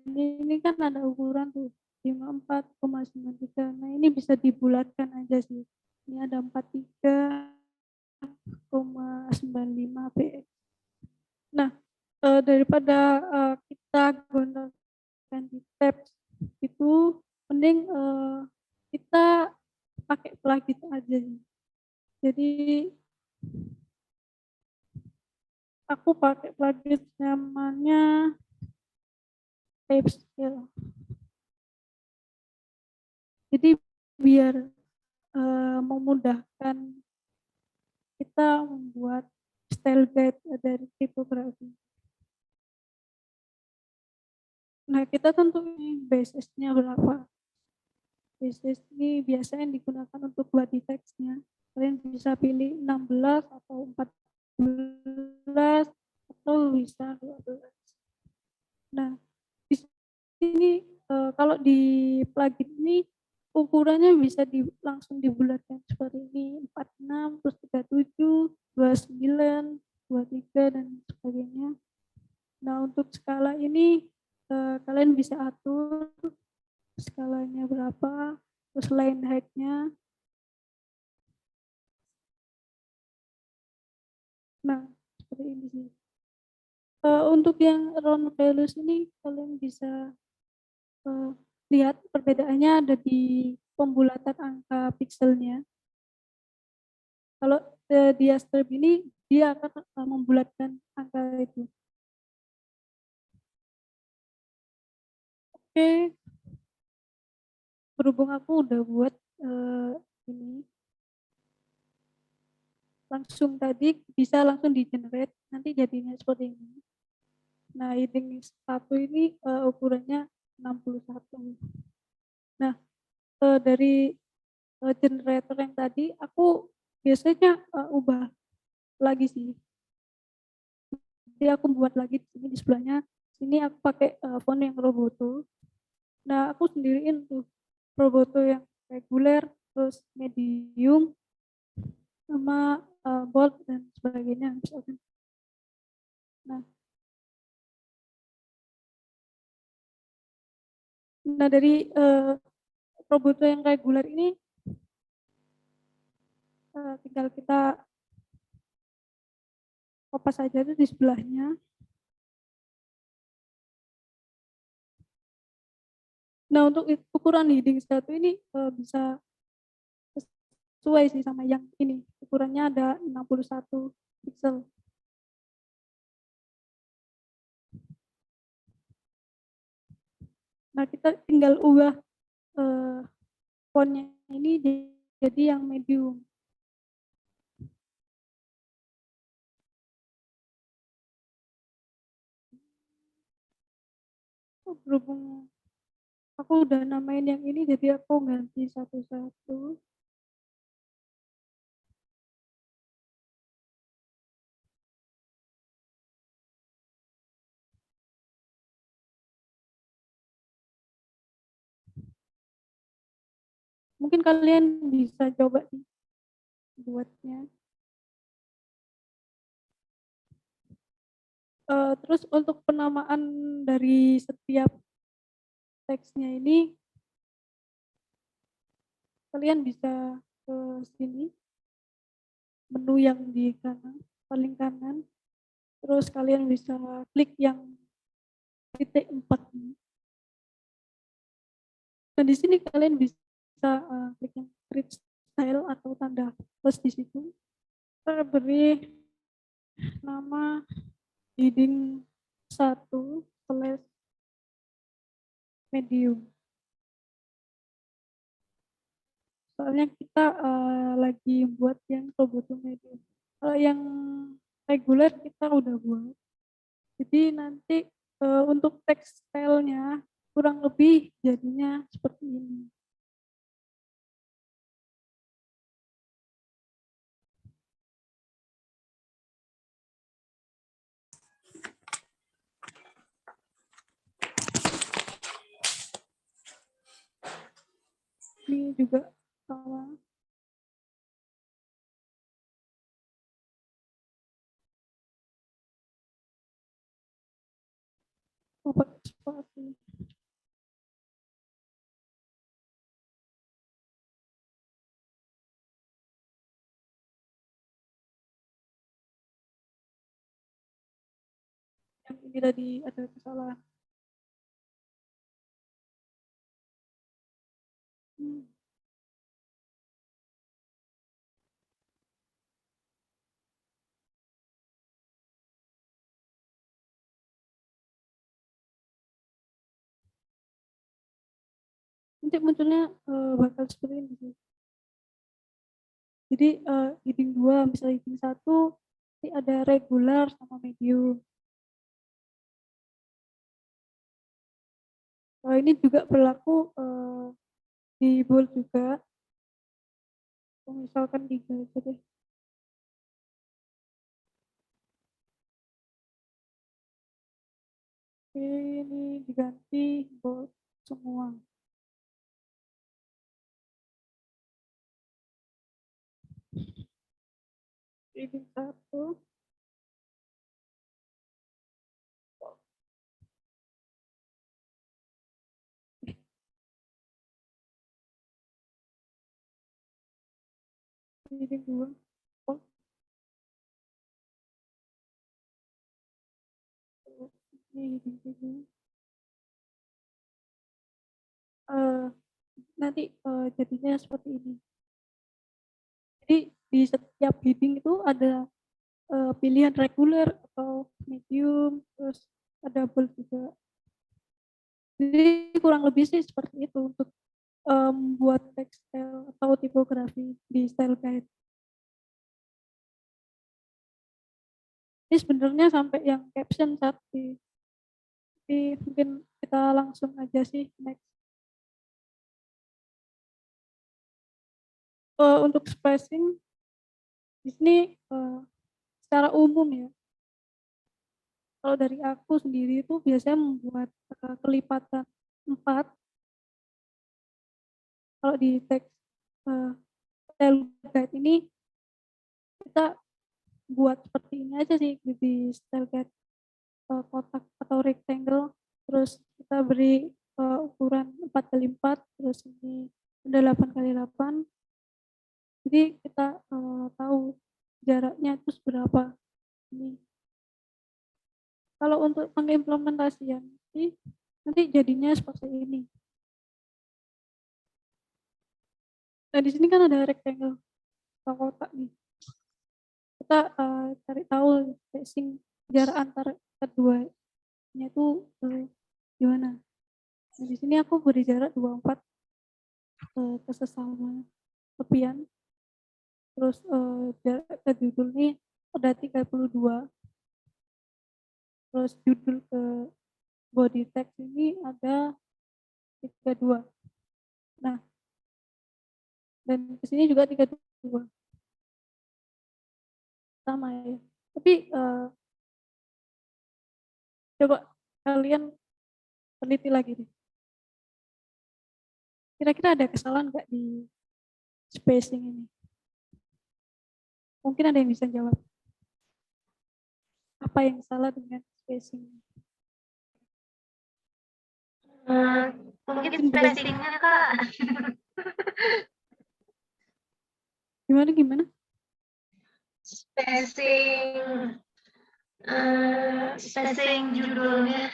ini kan ada ukuran tuh 54,93. Nah, ini bisa dibulatkan aja sih. Ini ada 43,95 px. Nah, daripada kita gunakan di tab itu, mending kita pakai plugin aja sih. Jadi aku pakai plugin namanya Typescale. Jadi biar memudahkan kita membuat style guide dari tipografi. Nah, kita tentuin basisnya berapa. Basis ini biasanya digunakan untuk body text-nya. Kalian bisa pilih 16 atau 14 atau bisa 12. Nah, di sini kalau di plugin ini ukurannya bisa langsung dibulatkan seperti ini, 46, terus 37, 29, 23, dan sebagainya. Nah, untuk skala ini kalian bisa atur skalanya berapa, terus line height-nya. Nah, seperti ini sih. Untuk yang round values ini kalian bisa lihat perbedaannya ada di pembulatan angka pikselnya. Kalau dia strip ini, dia akan membulatkan angka itu. Oke, berhubung aku udah buat ini, langsung tadi bisa langsung di generate, nanti jadinya seperti ini. Nah, heading 1 ini ukurannya 61. Nah, dari generator yang tadi aku biasanya ubah lagi sih. Jadi aku buat lagi di sini di sebelahnya. Sini aku pakai font yang Roboto. Nah, aku sendiriin tuh Roboto yang reguler, terus medium, sama bold dan sebagainya misalkan. Nah, dari Roboto yang reguler ini tinggal kita kopas saja tuh di sebelahnya. Nah, untuk ukuran heading satu ini bisa sesuai sih sama yang ini. Ukurannya ada 61 pixel. Nah, kita tinggal ubah fontnya ini jadi yang medium. Berhubung aku udah namain yang ini, jadi aku ganti satu-satu. Mungkin kalian bisa coba nih buatnya. Terus untuk penamaan dari setiap teksnya ini, kalian bisa ke sini, menu yang di kanan, paling kanan. Terus kalian bisa klik yang titik 4 ini. Dan di sini kalian bisa klik yang create style atau tanda plus di situ. Kita beri nama heading 1/medium. Soalnya kita lagi buat yang Roboto medium. Kalau yang reguler kita udah buat. Jadi nanti untuk tekstilnya kurang lebih jadinya seperti ini. Ini juga sama. Pakai spasi. Yang ini tadi ada kesalahan. Nanti munculnya bakal seperti ini sih. Jadi heading 2, misalnya heading 1 nanti ada regular sama medium. Ini juga berlaku di bold juga. Misalkan 3 aja deh. Oke, ini diganti bold semua. Heading 1. Heading 2. Oh. Ini heading 3. Nanti jadinya seperti ini. Jadi di setiap heading itu ada pilihan reguler atau medium, terus ada bold juga. Jadi kurang lebih sih seperti itu untuk buat tekstil atau tipografi di style guide. Ini sebenarnya sampai yang caption tapi mungkin kita langsung aja sih next. Untuk spacing di sini secara umum ya. Kalau dari aku sendiri itu biasanya membuat kelipatan 4. Kalau di teks style guide ini kita buat seperti ini aja sih di style kayak kotak atau rectangle, terus kita beri ukuran 4x4, terus ini ada 8x8, jadi kita tahu jaraknya itu seberapa ini. Kalau untuk pengimplementasian sih nanti jadinya seperti ini. Nah di sini kan ada rectangle atau kotak nih. Kita cari tahu spacing jarak antar keduanya itu gimana. Nah di sini aku beri jarak 24 ke sesama tepian. Terus jarak ke judul ini ada 32. Terus judul ke body text ini ada 32. Nah, dan ke sini juga 32. Sama ya. Tapi coba kalian teliti lagi deh. Kira-kira ada kesalahan nggak di spacing ini? Mungkin ada yang bisa jawab. Apa yang salah dengan spacing ini? Mungkin spacing-nya Kak. Gimana? Spacing judulnya.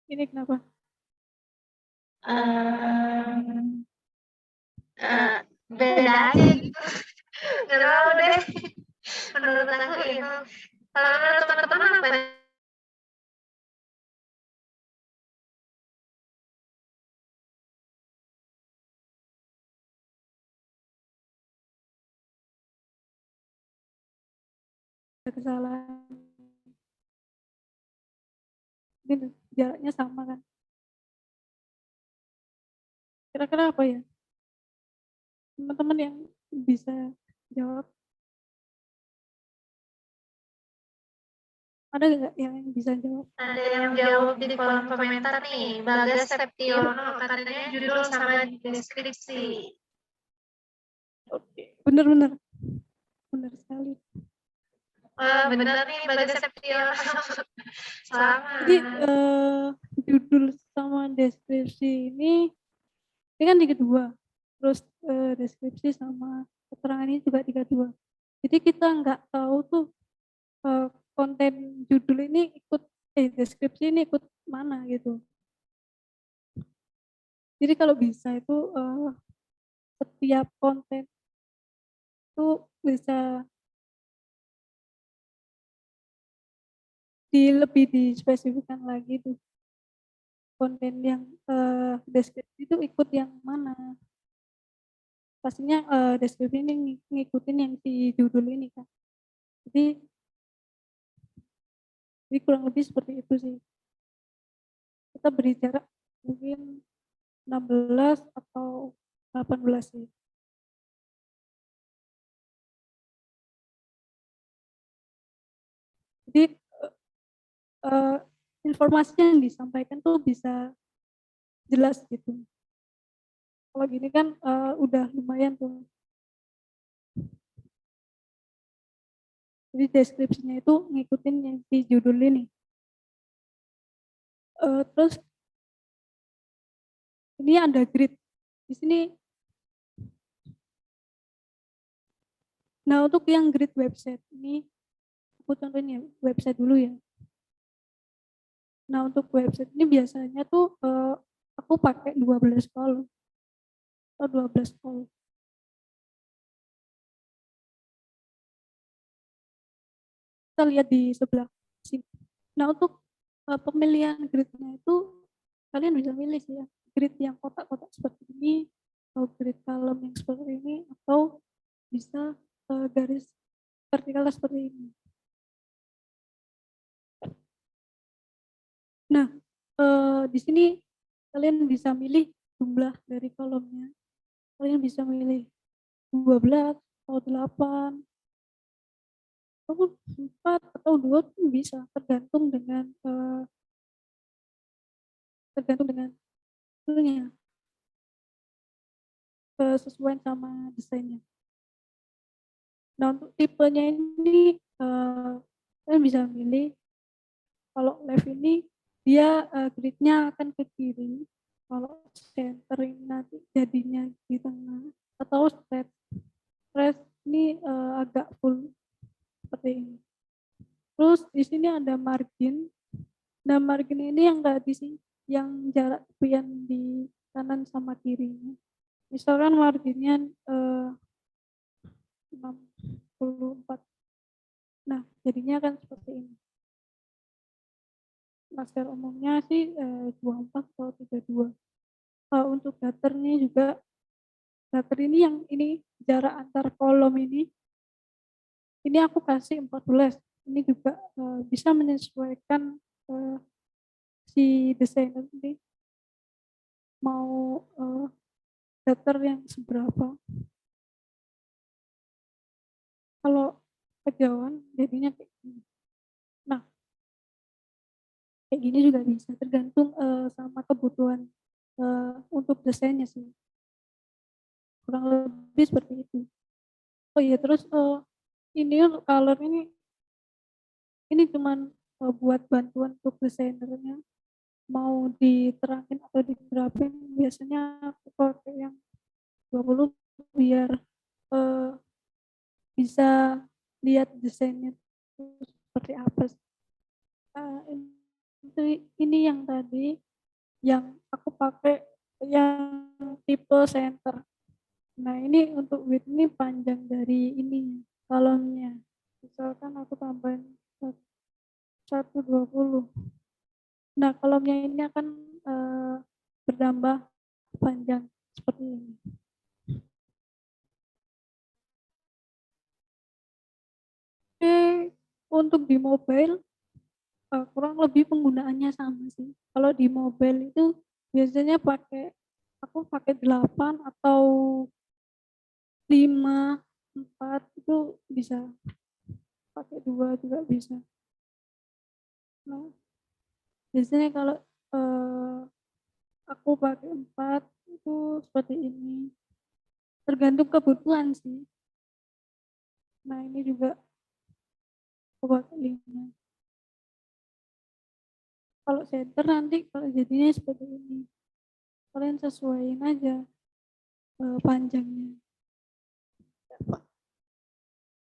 Ini kenapa? Beda aja gitu. Nggak tahu deh. Menurut aku itu. Kalau menurut teman-teman apa? Ada kesalahan. Ini jaraknya sama kan? Kira-kira apa ya? Teman-teman yang bisa jawab. Ada nggak yang bisa jawab? Ada yang jawab di kolom komentar nih. Bagas Septiono katanya judul sama deskripsi. Oke, benar sekali. Benar nih Bagas Septiono. Sama. Jadi judul sama deskripsi ini kan 32. Terus deskripsi sama keterangan ini juga 32. Jadi kita nggak tahu tuh konten judul ini ikut deskripsi ini ikut mana gitu. Jadi kalau bisa itu setiap konten itu bisa lebih dispesifikkan lagi tuh konten yang deskripsi itu ikut yang mana. Pastinya deskripsi ini ngikutin yang si judul ini kan. Jadi kurang lebih seperti itu sih. Kita beri jarak mungkin 16 atau 18 sih. Jadi informasi yang disampaikan tuh bisa jelas gitu. Kalau gini kan udah lumayan tuh. Jadi deskripsinya itu ngikutin yang di judul ini. Terus ini ada grid di sini. Nah untuk yang grid website ini, aku contohin ya website dulu ya. Nah untuk website ini biasanya tuh aku pakai 12 kolom atau 12 kolom. Kita lihat di sebelah sini. Nah untuk pemilihan gridnya itu kalian bisa milih sih ya, grid yang kotak-kotak seperti ini, atau grid column yang seperti ini, atau bisa garis vertikal seperti ini. Nah di sini kalian bisa milih jumlah dari kolomnya. Kalian bisa milih 12 atau 8 atau 4 atau 2 pun bisa, tergantung dengan itunya, sesuai sama desainnya. Nah, untuk tipenya ini kalian bisa milih. Kalau left ini dia gridnya akan ke kiri. Kalau center ini nanti jadinya di tengah atau straight. Straight ini agak full seperti ini. Terus di sini ada margin. Nah, margin ini yang tadi sih, yang jarak tepian di kanan sama kirinya. Misalkan marginnya 64. Nah, jadinya kan seperti ini. Masker umumnya sih 24 atau 32. Untuk gutternya juga, gutter ini yang ini jarak antar kolom ini aku kasih 14. Ini juga bisa menyesuaikan si desainer ini mau gutter yang seberapa. Kalau kejauhan jadinya kayak gini. Nah, kayak gini juga bisa, tergantung sama kebutuhan untuk desainnya sih. Kurang lebih seperti itu. Oh iya, terus ini untuk color ini cuman buat bantuan untuk desainernya. Mau diterangin atau digerapin, biasanya aku pakai yang 20 biar bisa lihat desainnya seperti apa. Ini yang tadi yang aku pakai yang tipe center. Nah, ini untuk width ini panjang dari ini kolomnya. Misalkan aku tambahin 120. Nah, kolomnya ini akan bertambah panjang seperti ini. Oke, untuk di mobile kurang lebih penggunaannya sama sih. Kalau di mobile itu biasanya aku pakai 8 atau 5, 4 itu bisa. Pakai 2 juga bisa. Nah, biasanya kalau aku pakai 4 itu seperti ini. Tergantung kebutuhan sih. Nah, ini juga aku pakai 5. Kalau center nanti kalau jadinya seperti ini. Kalian sesuaiin aja panjangnya.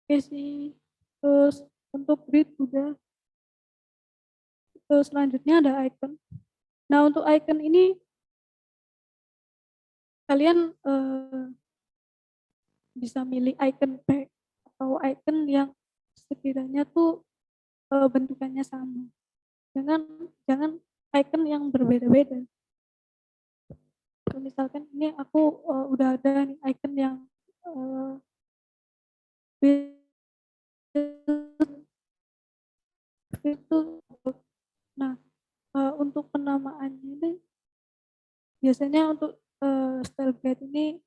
Oke sih. Terus untuk grid udah. Terus selanjutnya ada icon. Nah, untuk icon ini kalian bisa milih icon pack atau icon yang sekiranya tuh bentukannya sama. Jangan icon yang berbeda-beda. Misalkan ini aku udah ada nih icon yang itu. Nah, untuk penamaannya ini biasanya untuk style guide ini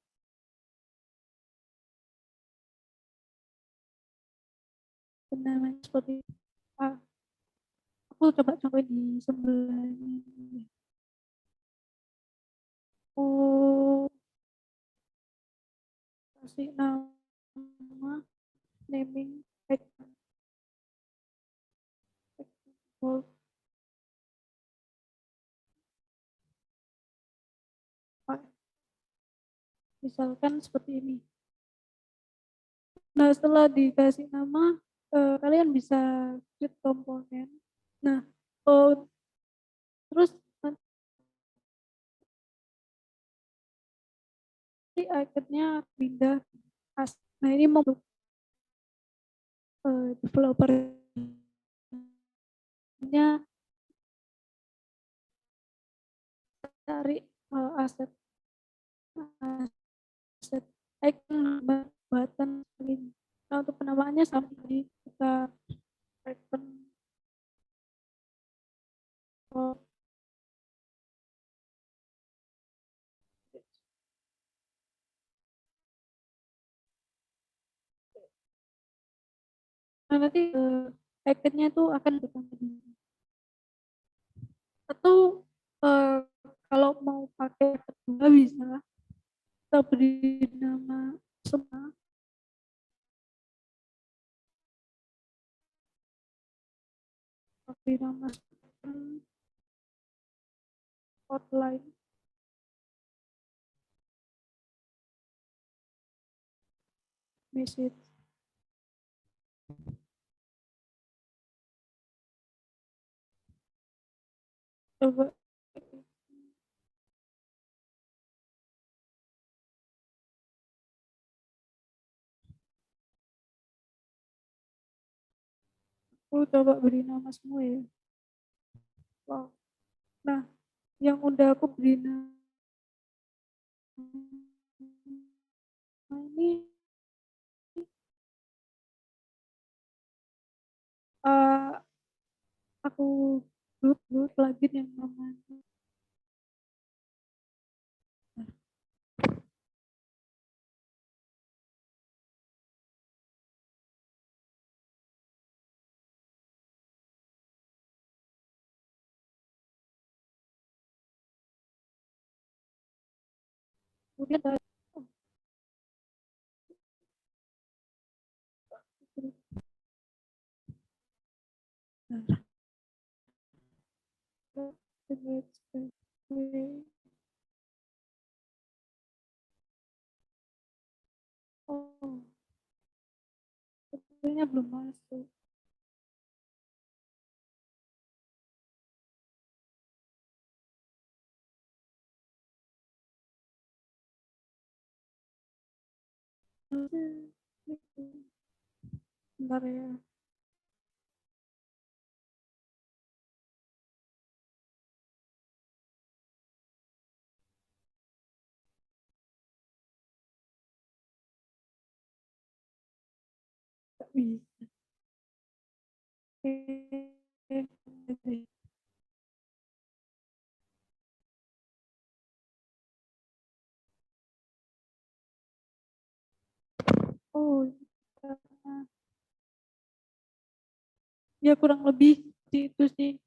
penamanya seperti aku coba di sebelahnya. Oh, kasih nama naming icon. Misalkan seperti ini. Nah, setelah dikasih nama, kalian bisa create komponen. Nah, terus nanti iconnya pindah. Nah, ini mau developernya cari aset icon button ini. Nah, untuk penamaannya sama tadi kita icon nah, nanti iconnya itu akan bertambah atau kalau mau pakai kedua bisa kita beri nama semua Sabrina Mas hotline message. Coba aku coba beri nama semua ya. Wow. Nah, yang udah aku beri nama ini aku grup lagi yang namanya mungkin ada oh, sebenarnya belum masuk. Bentar ya. Gak bisa. Oh, ya kurang lebih itu sih.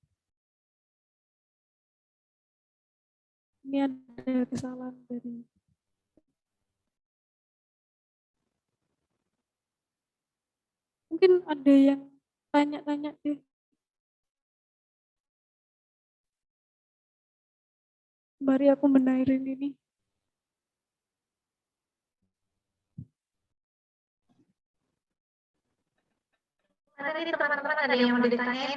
Ini ada kesalahan dari mungkin ada yang tanya-tanya deh. Mari aku benerin ini. Tadi teman-teman ada yang mau ditanyain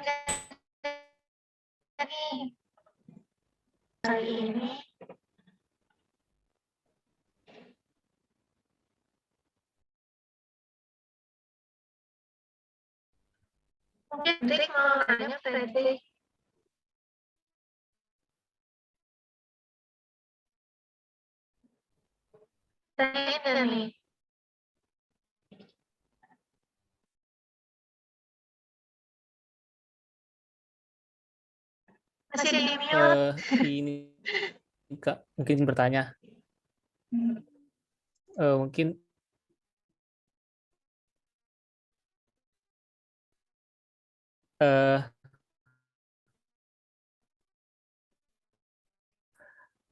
nih kali ini. Mungkin Drik mau nanya Fredrik. Tanyain nih. Masih di mute. Ini Kak mungkin bertanya. Mungkin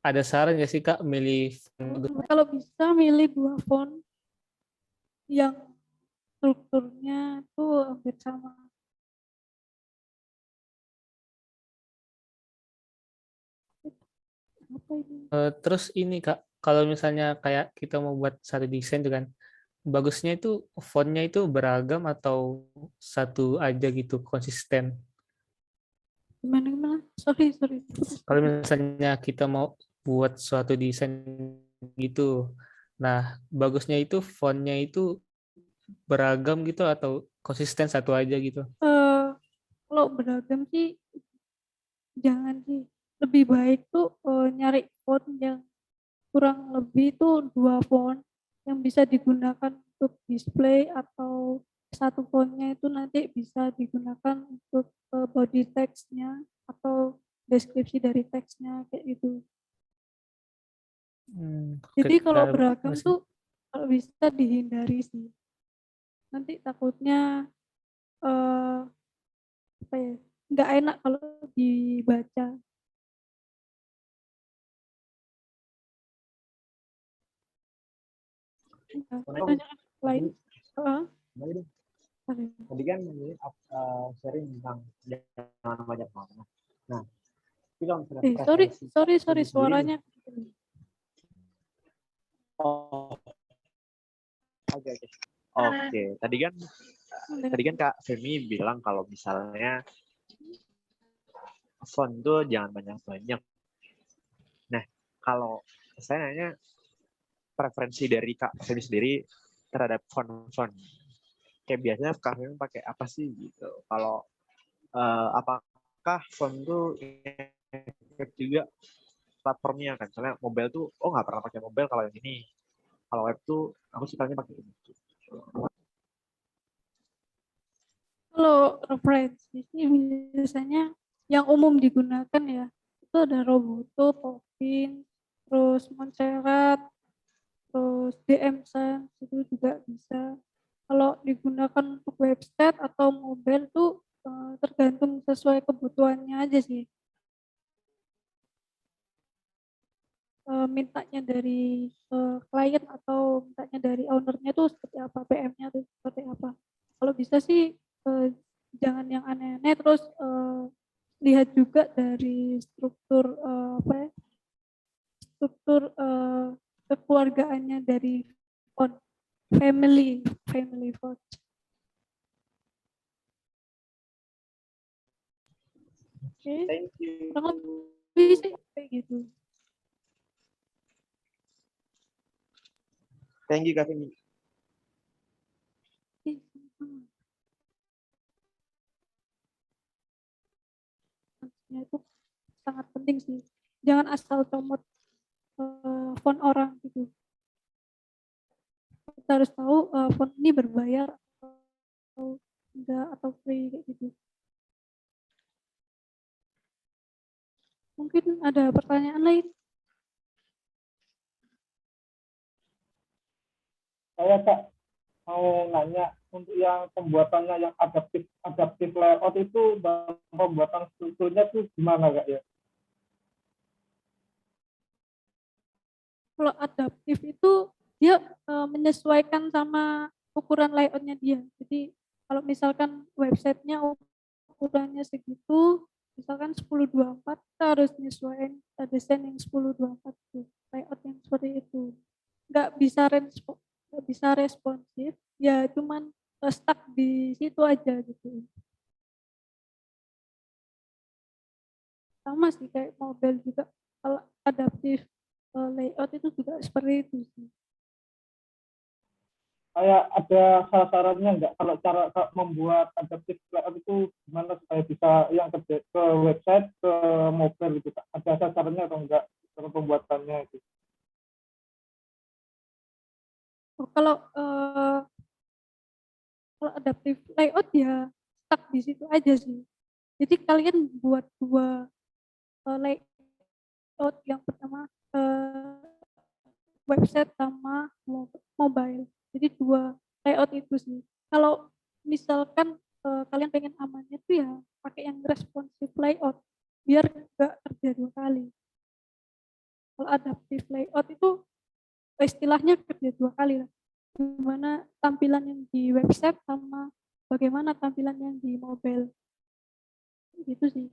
ada saran nggak sih Kak milih Kalau bisa milih 2 font yang strukturnya tuh hampir sama. Apa ini? terus ini Kak, kalau misalnya kayak kita mau buat satu desain tuh kan, bagusnya itu fontnya itu beragam atau satu aja gitu konsisten. Gimana? Sorry. Kalau misalnya kita mau buat suatu desain gitu, nah bagusnya itu fontnya itu beragam gitu atau konsisten satu aja gitu. Kalau beragam sih jangan sih. Lebih baik tuh nyari font yang kurang lebih tuh 2 font yang bisa digunakan untuk display atau satu fontnya itu nanti bisa digunakan untuk body text-nya atau deskripsi dari teksnya kayak gitu. Jadi kalau beragam tuh kalau bisa dihindari sih. Nanti takutnya apa ya, nggak enak kalau dibaca. Pertanyaan lain? Tadi kan ini sharing tentang jangan banyak ngomong. Nah, tapi kalau misalnya preferensi sorry sendiri nih. suaranya. Oh, oke. Oke, tadi kan Kak Femi bilang kalau misalnya font tuh jangan banyak-banyak. Nah, kalau saya nanya preferensi dari Kak Femi sendiri terhadap font. Kayak biasanya Kak Femi pakai apa sih gitu? Kalau apakah font tuh efek juga platformnya kan? Misalnya mobile tuh, nggak pernah pakai mobile kalau yang ini. Kalau web tuh aku sukanya pakai ini. Kalau referensi sih biasanya yang umum digunakan ya itu ada Roboto, Popin, terus Montserrat, terus DM Sans itu juga bisa. Kalau digunakan untuk website atau mobile tuh tergantung sesuai kebutuhannya aja sih. Mintanya dari klien atau mintanya dari ownernya tuh seperti apa, PM-nya tuh seperti apa. Kalau bisa sih jangan yang aneh-aneh, terus lihat juga dari struktur struktur kekeluargaannya dari font family font. Oke, Thank you. kurang lebih sih kayak gitu. Thank you Kak Femi. Itu sangat penting sih. Jangan asal comot font orang gitu. Kita harus tahu font ini berbayar atau enggak atau free kayak gitu. Mungkin ada pertanyaan lain? Saya Kak mau nanya untuk yang pembuatannya yang adaptif layout itu pembuatan strukturnya itu gimana Kak ya? Kalau adaptif itu dia menyesuaikan sama ukuran layoutnya dia. Jadi kalau misalkan websitenya ukurannya segitu, misalkan 1024, kita harus menyesuaikan desain yang 1024 itu, layout yang seperti itu. Nggak bisa responsif, ya cuman stuck di situ aja gitu. Sama sih kayak mobile juga, kalau adaptif layout itu juga seperti itu sih. Kayak ada saran-sarannya nggak kalau cara membuat adaptif layout itu gimana supaya bisa yang ke website, ke mobile gitu Kak? Ada sarannya atau enggak dalam pembuatannya itu? Kalau adaptive layout ya stuck di situ aja sih. Jadi kalian buat dua layout, yang pertama website sama mobile. Jadi dua layout itu sih. Kalau misalkan kalian pengen amannya tuh ya pakai yang responsive layout biar nggak kerja dua kali. Kalau adaptive layout itu istilahnya kerja dua kali lah. Gimana tampilan yang di website sama bagaimana tampilan yang di mobile. Gitu sih.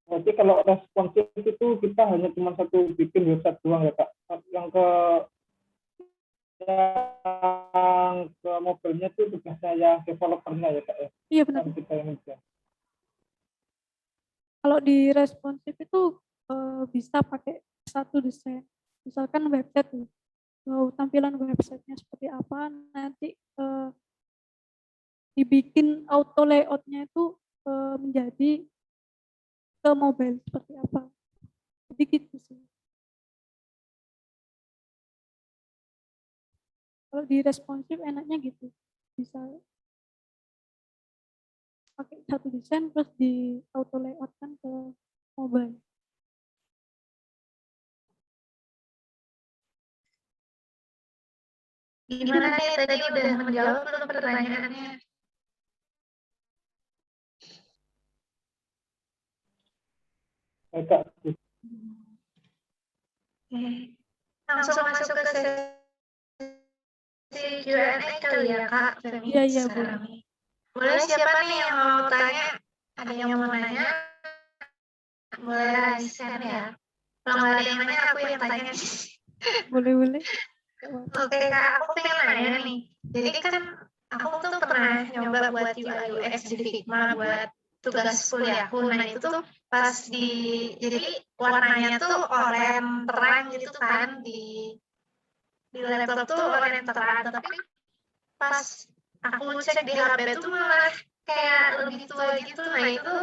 Jadi kalau responsif itu kita hanya cuma satu bikin website doang ya Kak. Yang ke mobilnya itu tugasnya yang developernya ya Kak ya. Iya benar. Kita yang bisa. Kalau di responsif itu bisa pakai satu desain. Misalkan website nih, tampilan websitenya seperti apa, nanti dibikin auto layoutnya itu menjadi ke mobile seperti apa. Jadi gitu sih. Kalau di responsif enaknya gitu, bisa pakai satu desain terus di auto layout kan ke mobile. Gimana nih tadi udah menjawab belum pertanyaannya? Kak. Oke. langsung masuk ke sesi Q&A kali ya Kak Femi Iya, sekarang nih. Boleh siapa nih yang mau tanya? Ada yang mau nanya? Boleh raise hand ya. Kalau nggak ada yang nanya, aku yang tanya. Boleh. Oke Kak, aku pengen nanya nih. Jadi kan aku tuh pernah nyoba buat UI UX di Figma buat tugas kuliahku. Nah itu tuh pas jadi warnanya tuh oranye terang gitu kan di laptop tuh oranye terang. Tapi pas aku cek di HP tuh malah kayak lebih tua gitu. Nah itu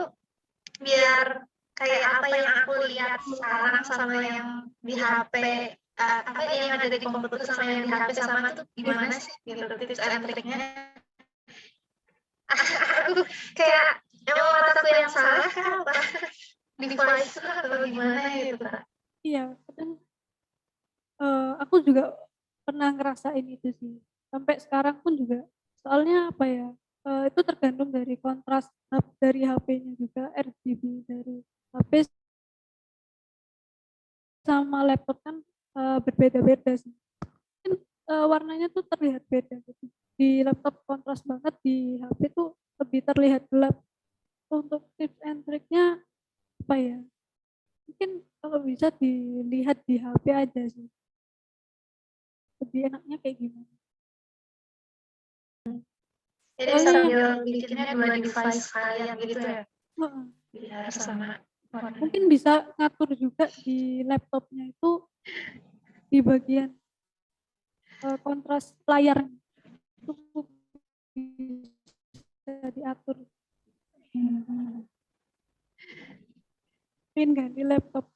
biar kayak apa yang aku lihat sekarang sama yang di HP apa yang ada di komputer sama yang di HP sama tuh gimana sih gitu tips and triknya. Aku kayak emang mataku yang salah kan apa device atau gimana gitu Kak. Iya, kadang aku juga pernah ngerasain itu sih. Sampai sekarang pun juga. Soalnya apa ya? Itu tergantung dari kontras dari HP-nya juga, RGB dari HP sama laptop kan berbeda-beda sih. Mungkin warnanya tuh terlihat beda gitu. Di laptop kontras banget, di HP tuh lebih terlihat gelap. Untuk tips and triknya apa ya? Mungkin kalau bisa dilihat di HP aja sih. Lebih enaknya kayak gimana? Jadi Soalnya sambil bikinnya dua device sekalian gitu ya heeh, biar sama warnanya. mungkin bisa ngatur juga di laptopnya itu di bagian kontras layar itu bisa diatur. Mungkin ganti laptop.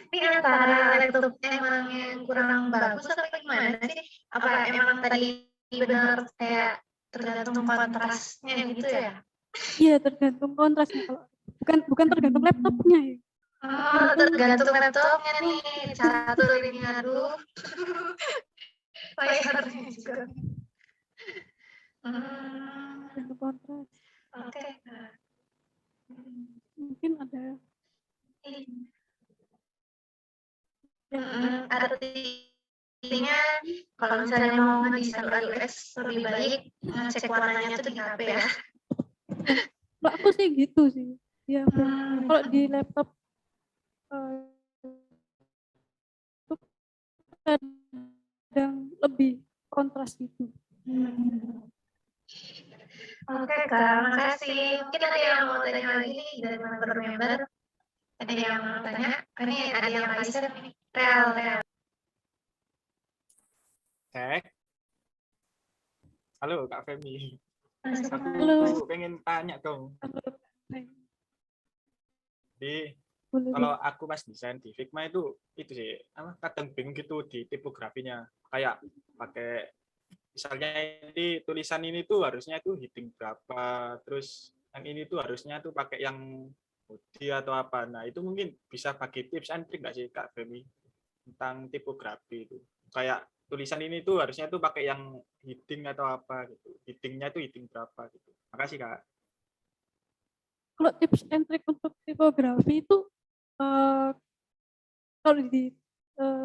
Ini antara laptopnya emang yang kurang bagus atau gimana sih? Apa emang tadi benar kayak tergantung kontrasnya gitu ya? Iya, tergantung kontrasnya. Kalau bukan tergantung laptopnya ya. Oh, tergantung laptopnya nih. Catur ini aduh. Layarnya juga. Tergantung kontras. Oke. Mungkin ada Artinya kalau misalnya mau ngedesain UX lebih baik ngecek warnanya tuh di HP ya. kalau aku sih gitu sih. Ya, kalau di laptop itu kadang lebih kontras gitu. Oke Kak, makasih. Mungkin ada yang mau tanya lagi dari member-member. Ada yang mau tanya? Ini ada yang raise nih. Real. Cek. Halo Kak Femi. Halo. Aku pengen tanya dong. Jadi kalau aku pas desain di Figma itu sih kadang bingung gitu di tipografinya. Kayak pakai misalnya ini tulisan ini tuh harusnya itu heading berapa, terus yang ini tuh harusnya tuh pakai yang body atau apa. Nah itu mungkin bisa bagi tips and trick nggak sih Kak Femi tentang tipografi itu. Kayak tulisan ini tuh harusnya tuh pakai yang heading atau apa gitu. Headingnya tuh heading berapa gitu. Makasih Kak. Kalau tips and trick untuk tipografi itu kalau di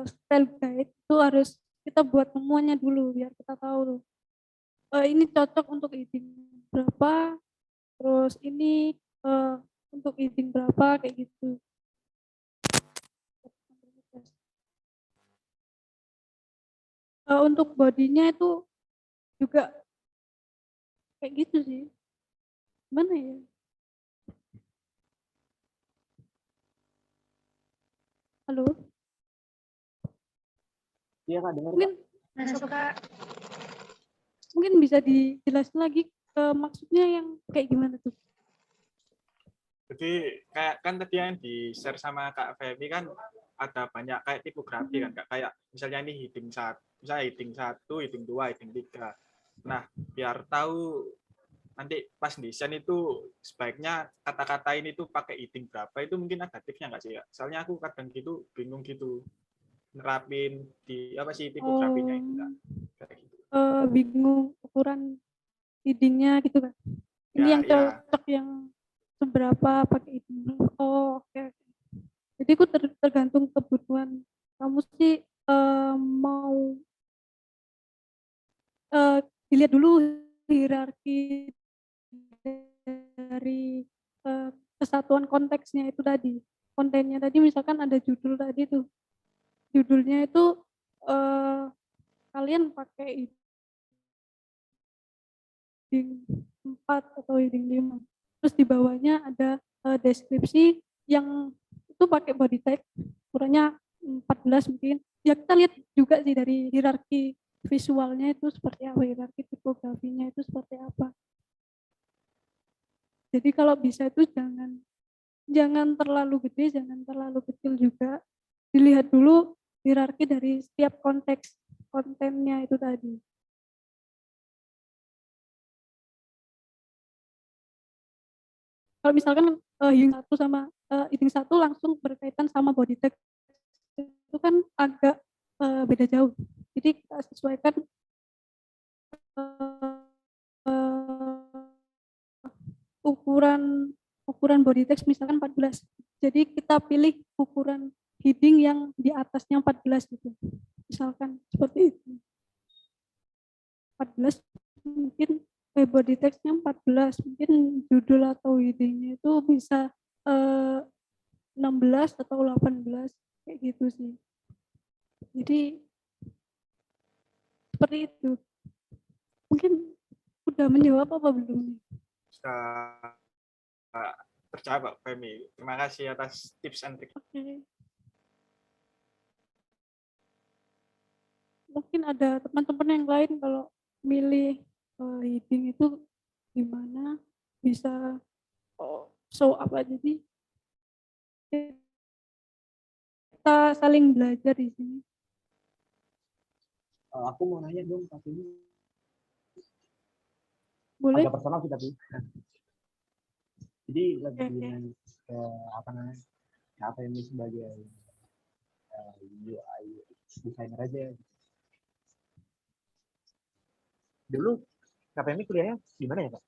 style guide itu harus kita buat semuanya dulu biar kita tahu tuh ini cocok untuk heading berapa, terus ini untuk heading berapa kayak gitu. Untuk bodinya itu juga kayak gitu sih. Gimana ya? Halo? Iya Kak, dengar Mungkin Masuk Kak. mungkin bisa dijelasin lagi maksudnya yang kayak gimana tuh? Jadi kayak kan tadi yang di share sama Kak Femi kan ada banyak kayak tipografi kan Kak. Kayak misalnya ini heading 1, misalnya heading 1, heading 2, heading 3. Nah, biar tahu nanti pas desain itu sebaiknya kata-kata ini tuh pakai heading berapa itu mungkin ada tipsnya nggak sih Kak? Soalnya aku kadang gitu bingung gitu nerapin di apa sih tipografinya itu Kak. Kayak gitu. Bingung ukuran headingnya gitu kan? Ini Ya, yang cocok yang seberapa pakai heading. Oh, oke. Jadi aku tergantung kebutuhan kamu sih mau dilihat dulu hierarki dari kesatuan konteksnya itu tadi. Kontennya tadi misalkan ada judul tadi tuh. Judulnya itu kalian pakai heading 4 atau heading 5. Terus di bawahnya ada deskripsi yang itu pakai body tag ukurannya 14 mungkin. Ya kita lihat juga sih dari hierarki visualnya itu seperti apa, hierarki tipografinya itu seperti apa. Jadi kalau bisa itu jangan terlalu gede, jangan terlalu kecil juga. Dilihat dulu hierarki dari setiap konteks kontennya itu tadi. Kalau misalkan heading 1 sama heading 1 langsung berkaitan sama body text itu kan agak beda jauh. Jadi kita sesuaikan ukuran body text misalkan 14. Jadi kita pilih ukuran heading yang di atasnya 14 gitu. Misalkan seperti itu. 14 mungkin body text-nya 14, mungkin judul atau heading-nya itu bisa 16 atau 18 kayak gitu sih. Jadi seperti itu. Mungkin udah menjawab apa belum? Percaya Pak Femi. Terima kasih atas tips and trik. Oke. Mungkin ada teman-teman yang lain kalau milih heading itu gimana bisa show apa, jadi kita saling belajar di sini. Aku mau nanya dong, Pak ini. Boleh? Agak personal sih tapi. Jadi lebih dengan apa namanya? Apa ini sebagai UI designer aja. Dulu KPMI kuliahnya gimana ya Pak?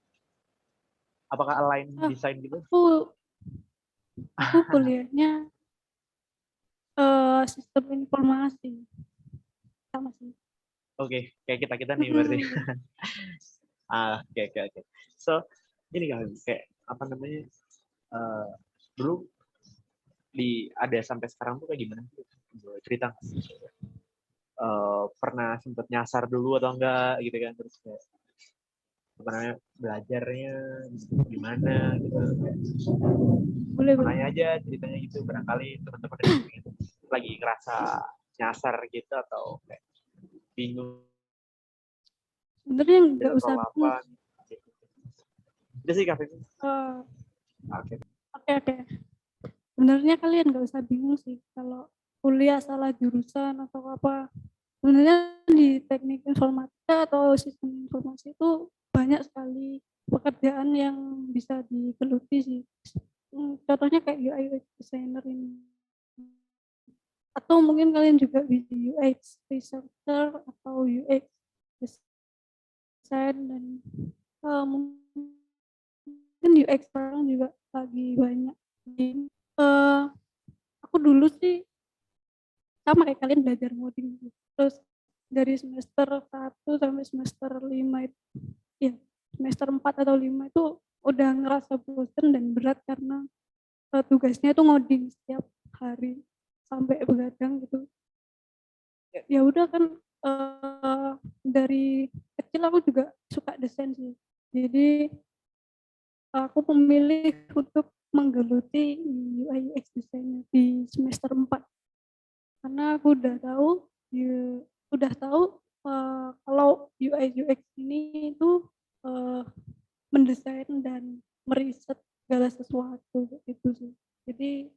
Apakah align desain gitu? Aku kuliahnya sistem informasi sama sih. Oke, kayak kita nih berarti. Oke. So ini kan kayak apa namanya? Dulu ada sampai sekarang tuh kayak gimana? Cerita. Pernah sempet nyasar dulu atau enggak gitu kan, terus kayak apa namanya belajarnya gimana gitu. Boleh. Nanya aja ceritanya gitu, barangkali teman-teman lagi ngerasa nyasar gitu atau kayak bingung. Sebenarnya nggak usah apa. Udah sih Kak. Oke. Sebenarnya kalian nggak usah bingung sih kalau kuliah salah jurusan atau apa. Sebenarnya di teknik informatika atau sistem informasi itu banyak sekali pekerjaan yang bisa digeluti sih. Contohnya kayak UI UX designer ini. Atau mungkin kalian juga bisa UX researcher atau UX design dan mungkin UX sekarang juga lagi banyak. Aku dulu sih sama kayak kalian belajar ngoding gitu. Terus dari semester 1 sampai semester 5 itu ya semester 4 atau 5 itu udah ngerasa bosan dan berat karena tugasnya itu ngoding setiap hari sampai begadang gitu. Ya udah kan dari kecil aku juga suka desain sih. Jadi aku memilih untuk menggeluti UI UX design di semester 4. Karena aku udah tahu kalau UI UX ini itu mendesain dan meriset segala sesuatu gitu sih. Jadi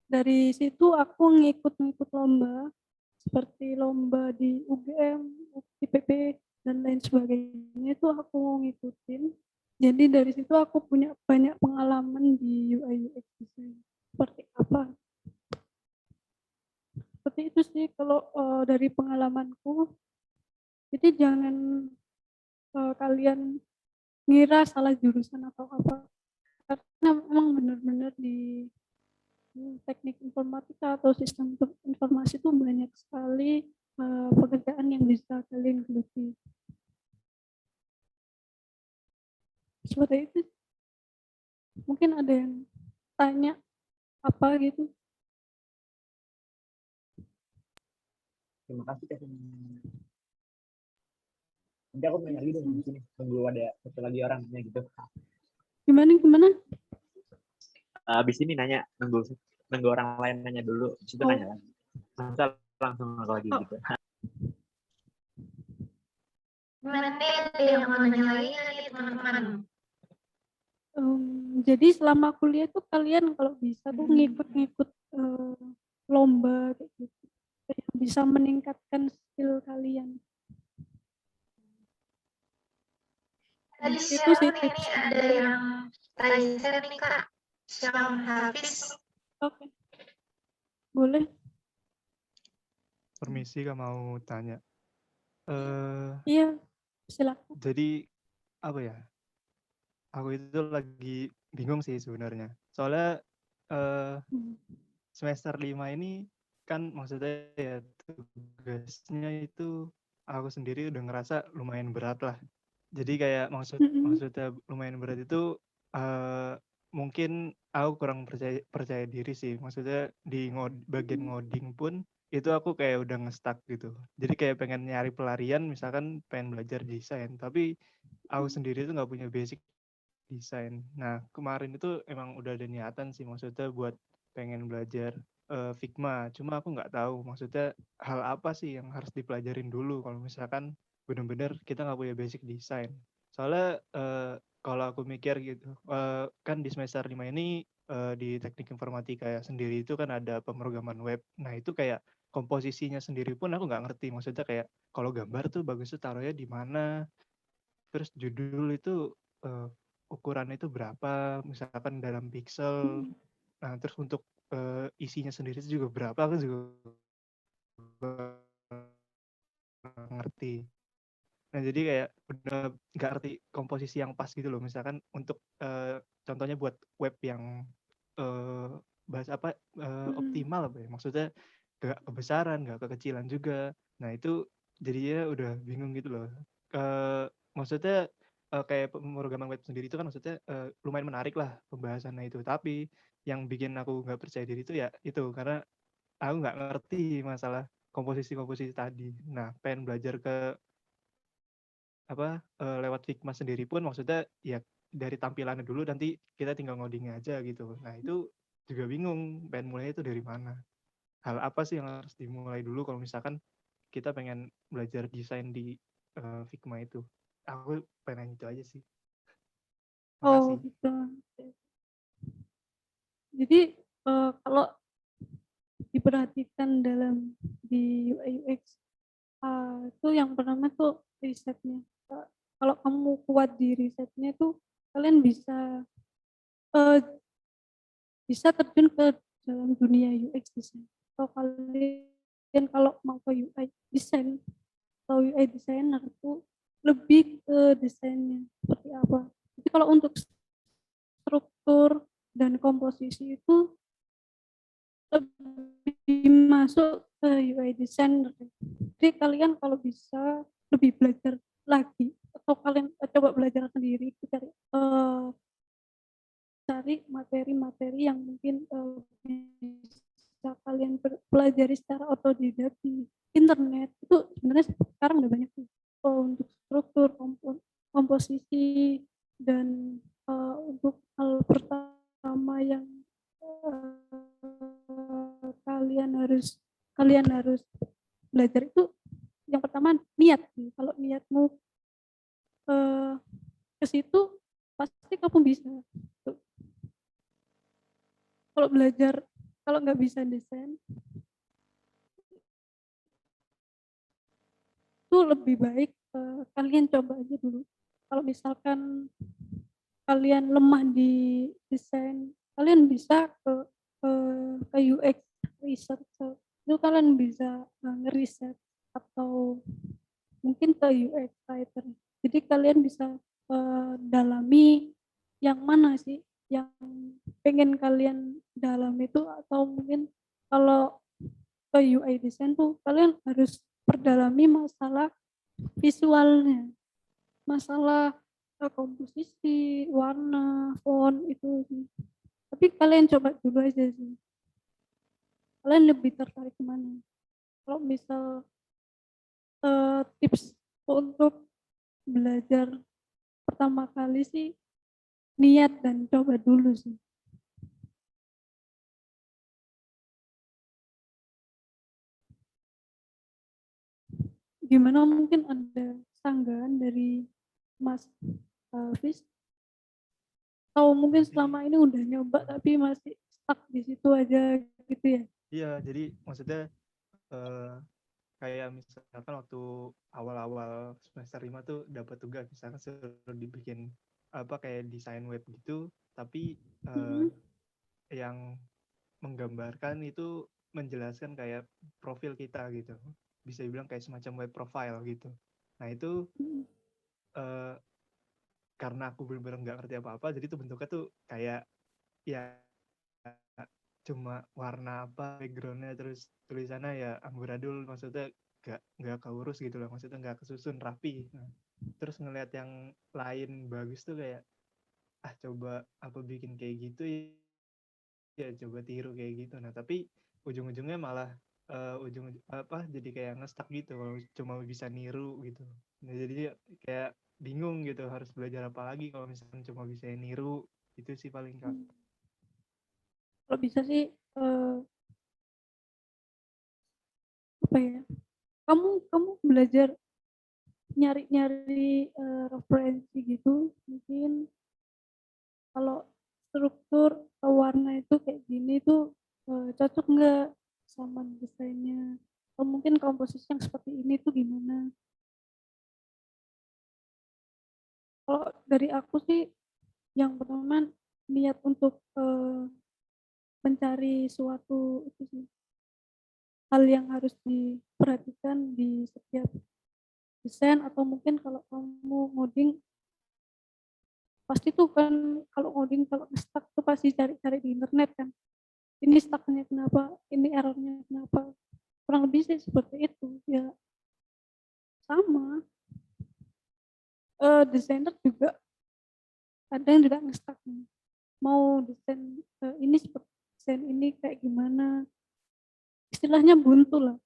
dari situ aku ngikut lomba seperti lomba di UGM, IPB dan lain sebagainya itu aku ngikutin. Jadi dari situ aku punya banyak pengalaman di UI UX design. Seperti apa? Seperti itu sih kalau dari pengalamanku. Jadi jangan kalian ngira salah jurusan atau apa, karena memang benar-benar di teknik informatika atau sistem informasi itu banyak sekali pekerjaan yang bisa kalian geluti. Seperti itu. Mungkin ada yang tanya apa gitu. Terima kasih Kevin. Nanti aku nanya lagi dong di sini. Tunggu ada satu lagi orangnya gitu. Gimana? Abis ini nanya, nunggu orang lain nanya dulu, habis itu Oh. nanya lagi. Masa langsung aku lagi Oh. gitu. Gimana nih, ada yang mau nanya lagi nggak nih teman-teman? Jadi selama kuliah tuh kalian kalau bisa tuh ngikut lomba kayak gitu, yang bisa meningkatkan skill kalian. Tadi Itu sih share nih, ini ada yang Raisa nih Kak, Syam Hafiz. Oke. Boleh? Permisi Kak, mau tanya. Iya, silakan. Jadi apa ya? Aku itu lagi bingung sih sebenarnya. Soalnya semester 5 ini kan maksudnya ya tugasnya itu aku sendiri udah ngerasa lumayan berat lah. Jadi kayak maksudnya lumayan berat itu mungkin aku kurang percaya diri sih. Maksudnya di bagian ngoding pun itu aku kayak udah nge-stuck gitu. Jadi kayak pengen nyari pelarian, misalkan pengen belajar desain, tapi aku sendiri tuh nggak punya basic desain. Nah, kemarin itu emang udah ada niatan sih, maksudnya buat pengen belajar Figma. Cuma aku nggak tahu, maksudnya hal apa sih yang harus dipelajarin dulu kalau misalkan benar-benar kita nggak punya basic desain. Soalnya kalau aku mikir gitu, kan di semester 5 ini di teknik informatika sendiri itu kan ada pemrograman web. Nah, itu kayak komposisinya sendiri pun aku nggak ngerti. Maksudnya kayak kalau gambar tuh bagusnya taruhnya di mana, terus judul itu ukurannya itu berapa, misalkan dalam pixel. Nah, terus untuk isinya sendiri itu juga berapa, aku juga ngerti. Nah, jadi kayak udah nggak ngerti komposisi yang pas gitu loh. Misalkan untuk contohnya buat web yang bahas apa optimal apa ya, maksudnya gak kebesaran, gak kekecilan juga. Nah, itu jadinya udah bingung gitu loh. Maksudnya kayak pemrograman web sendiri itu kan maksudnya lumayan menarik lah pembahasannya itu. Tapi yang bikin aku nggak percaya diri itu ya itu karena aku nggak ngerti masalah komposisi tadi. Nah, pengen belajar ke lewat Figma sendiri pun maksudnya ya dari tampilannya dulu, nanti kita tinggal ngodingnya aja gitu. Nah, itu juga bingung pengen mulai itu dari mana. Hal apa sih yang harus dimulai dulu kalau misalkan kita pengen belajar desain di Figma itu. Aku pengen itu aja sih. Oh, Makasih. gitu. Jadi kalau diperhatikan dalam di UI UX itu yang pertama tuh risetnya. Kalau kamu kuat di risetnya tuh kalian bisa terjun ke dalam dunia UX design. Atau kalian kalau mau ke UI design atau UI designer itu lebih ke desainnya seperti apa. Jadi kalau untuk struktur dan komposisi itu lebih masuk ke UI designer. Jadi kalian kalau bisa lebih belajar lagi atau kalian coba belajar sendiri, cari materi-materi yang mungkin bisa kalian pelajari secara otodidak di internet. Itu sebenarnya sekarang udah banyak tuh untuk struktur, komposisi, dan untuk hal pertama yang kalian harus belajar itu yang pertama niat. Kalau niatmu ke situ pasti kamu bisa. Kalau belajar, kalau nggak bisa desain itu lebih baik kalian coba aja dulu. Kalau misalkan kalian lemah di desain, kalian bisa ke UX research. Itu kalian bisa ngeriset atau mungkin ke UX writer. Jadi kalian bisa dalami yang mana sih yang pengen kalian dalam itu, atau mungkin kalau ke UI design tuh kalian harus perdalami masalah visualnya, masalah komposisi, warna, font itu sih. Tapi kalian coba dulu aja sih. Kalian lebih tertarik kemana? Kalau misal tips untuk belajar pertama kali sih, niat dan coba dulu sih. Gimana, mungkin ada sanggahan dari Mas Fis? Atau mungkin selama ini udah nyoba tapi masih stuck di situ aja gitu ya? Iya, jadi maksudnya kayak misalkan waktu awal-awal semester 5 tuh dapat tugas misalkan suruh dibikin apa kayak desain web gitu, tapi yang menggambarkan itu menjelaskan kayak profil kita gitu, bisa dibilang kayak semacam web profile gitu. Nah itu karena aku benar-benar nggak ngerti apa-apa, jadi tuh bentuknya tuh kayak ya cuma warna apa backgroundnya, terus tulisannya ya amburadul, maksudnya nggak keurus gitu loh, maksudnya nggak kesusun rapi. Nah, terus ngelihat yang lain bagus tuh kayak coba apa bikin kayak gitu ya, coba tiru kayak gitu. Nah tapi ujung-ujungnya malah jadi kayak ngestak gitu kalau cuma bisa niru gitu. Nah jadi kayak bingung gitu harus belajar apa lagi kalau misalkan cuma bisa niru. Itu sih paling Kak. Kalau bisa sih apa ya, kamu belajar nyari-nyari referensi gitu, mungkin kalau struktur warna itu kayak gini tuh cocok nggak sama desainnya, atau mungkin komposisi yang seperti ini tuh gimana. Kalau dari aku sih yang pertama niat untuk mencari suatu itu sih, hal yang harus diperhatikan di setiap desain, atau mungkin kalau kamu ngoding pasti tuh kan, kalau ngoding kalau stuck tuh pasti cari-cari di internet kan, ini stucknya kenapa, ini errornya kenapa, kurang lebih sih seperti itu ya. Sama desainer juga ada yang juga nge-stuck nih, mau desain ini seperti desain ini kayak gimana, istilahnya buntu lah.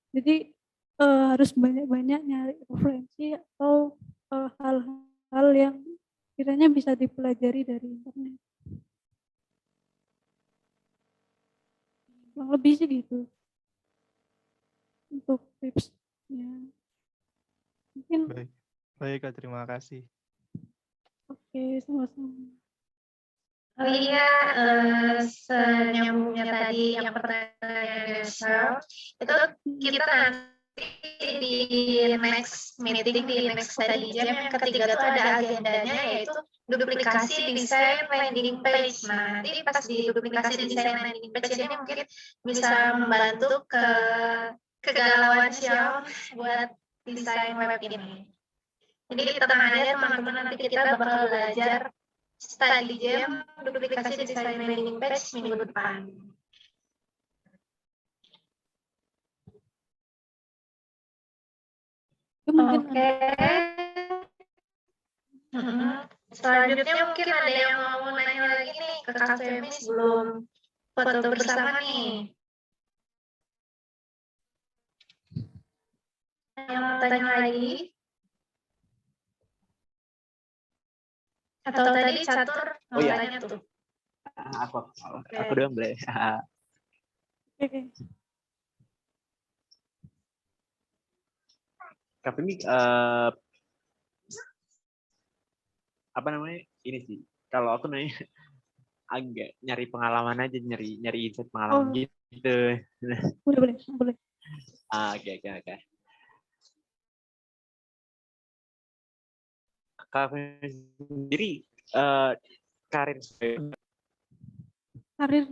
Jadi harus banyak-banyak nyari referensi atau hal-hal yang kiranya bisa dipelajari dari internet. Kurang lebih sih gitu untuk tipsnya. Mungkin Baik Kak, terima kasih. Oke, sama-sama. Oh iya, senyambungnya tadi yang pertanyaan Desel, itu kita nanti di next meeting, di next study jam yang ketiga tuh ada agendanya, yaitu duplikasi desain landing page. Nah, nanti pas di duplikasi desain landing page ini mungkin bisa membantu kegalauan Xiao buat desain web ini. Jadi tenang aja teman-teman, nanti kita bakal belajar study jam duplikasi desain landing page minggu depan. Oke. Selanjutnya mungkin ada yang mau nanya lagi nih ke Kak Femi sebelum foto bersama nih. Yang mau tanya lagi? Atau tadi Catur mau tanya tuh? Aku doang boleh. Oke. Tapi ini apa namanya, ini sih kalau aku nanya agak nyari pengalaman aja, nyari insight pengalaman gitu. Boleh. Oke. Kak sendiri karir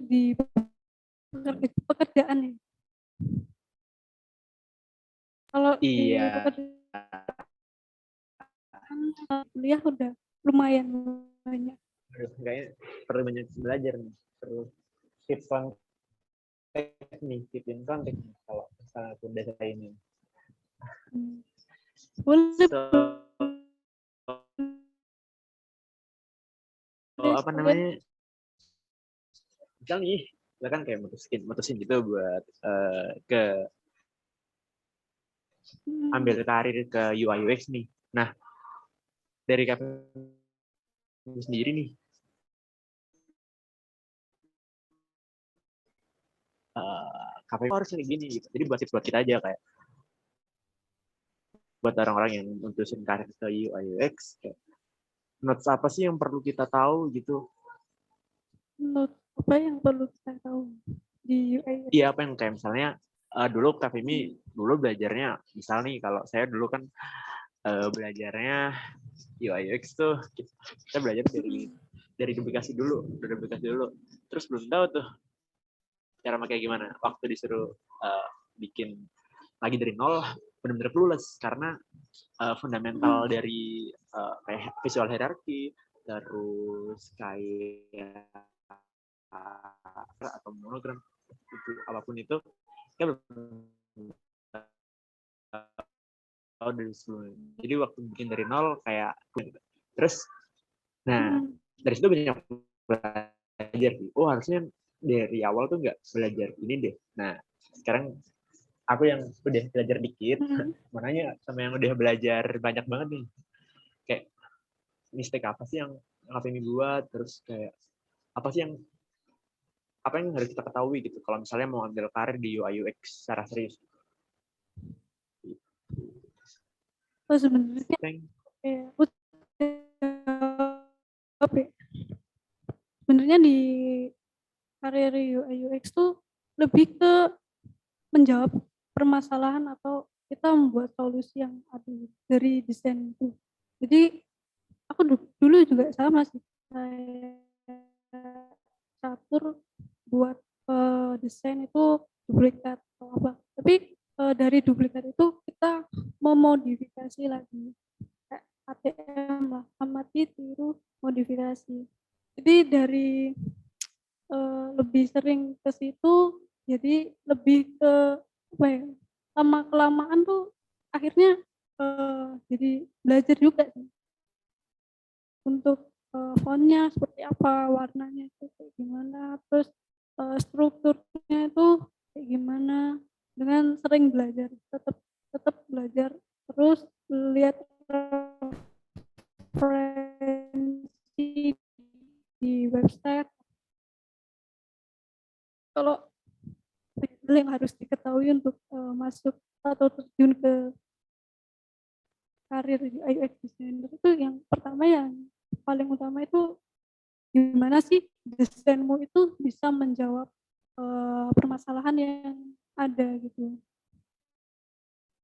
di pekerjaan ya. Kalau di pekerjaan kuliah udah lumayan banyak Aduh, kayaknya perlu banyak belajar nih. Perlu tips kontak nih, tipin kontak nih kalau misalnya aku udah selesai ini. Boleh. So, apa namanya? Misal nih, kita kan kayak mutusin gitu buat ke ambil karir ke UI UX nih. Nah, dari KPMI sendiri nih, KPMI harus kayak gini gitu. Jadi buat tips buat kita aja kayak buat orang-orang yang mutusin karir ke UI UX, kayak notes apa sih yang perlu kita tahu gitu? Menurut apa yang perlu kita tahu di UI? Iya, apa yang kayak misalnya dulu KPMI dulu belajarnya, misal nih kalau saya dulu kan belajarnya UI UX tuh kita belajar dari duplikasi dulu, terus belum tahu tuh cara pakai gimana. Waktu disuruh bikin lagi dari nol, benar-benar clueless karena fundamental dari kayak visual hierarchy, terus kayak atau monogram itu apapun itu kan tahu dari sebelumnya. Jadi waktu bikin dari nol kayak terus, nah dari situ banyak belajar sih. Oh harusnya dari awal tuh nggak belajar ini deh. Nah sekarang aku yang udah belajar dikit, mau nanya sama yang udah belajar banyak banget nih. Kayak mistake apa sih yang KPMI buat, terus kayak apa sih yang harus kita ketahui gitu kalau misalnya mau ambil karir di UI UX secara serius. Oh, sebenarnya sebenarnya di karir UI UX tuh lebih ke menjawab permasalahan atau kita membuat solusi yang ada dari desain itu. Jadi aku dulu juga sama sih, saya catur buat desain itu duplikat atau apa. Tapi dari duplikat itu kita memodifikasi lagi, kayak ATM lah, amati tiru modifikasi. Jadi dari lebih sering ke situ, jadi lebih ke apa ya, lama kelamaan tuh akhirnya jadi belajar juga sih untuk fontnya seperti apa, warnanya itu kayak gimana, terus strukturnya itu kayak gimana. Dengan sering belajar, tetap belajar terus, lihat referensi di website. Kalau yang harus diketahui untuk masuk atau terjun ke karir UI UX designer itu, yang pertama yang paling utama itu gimana sih desainmu itu bisa menjawab permasalahan yang ada gitu.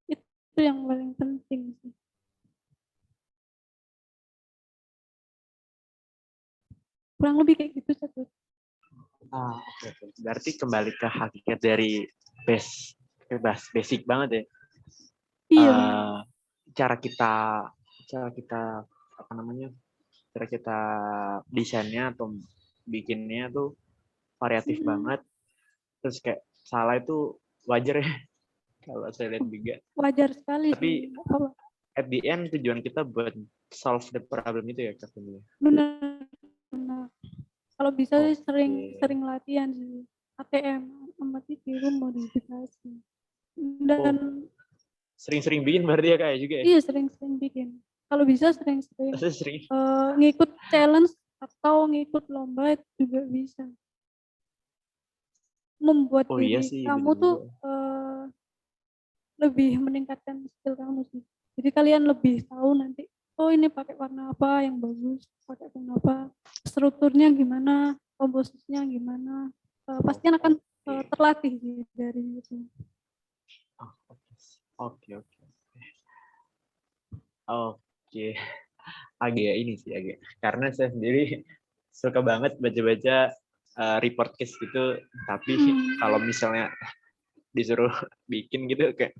Itu yang paling penting sih. Kurang lebih kayak gitu satu. Oke. Berarti kembali ke hakikat dari basic banget ya. Iya. Cara kita apa namanya? Cara kita desainnya atau bikinnya tuh variatif banget. Terus kayak salah itu wajar ya kalau saya lihat juga. Wajar sekali. Tapi sih. At the end tujuan kita buat solve the problem itu ya katanya. Benar. Kalau bisa sering latihan sih. ATM, amati tiru modifikasi. Dan sering-sering bikin berarti ya kayak juga ya? Iya, sering-sering bikin. Kalau bisa sering-sering ngikut challenge atau ngikut lomba itu juga bisa. Membuat diri kamu tuh lebih meningkatkan skill kamu sih. Jadi kalian lebih tahu nanti, oh ini pakai warna apa yang bagus, pakai warna apa, strukturnya gimana, komposisinya gimana. Pasti akan terlatih sih dari itu. Oke. Agak ini sih karena saya sendiri suka banget baca-baca report case gitu, tapi kalau misalnya disuruh bikin gitu kayak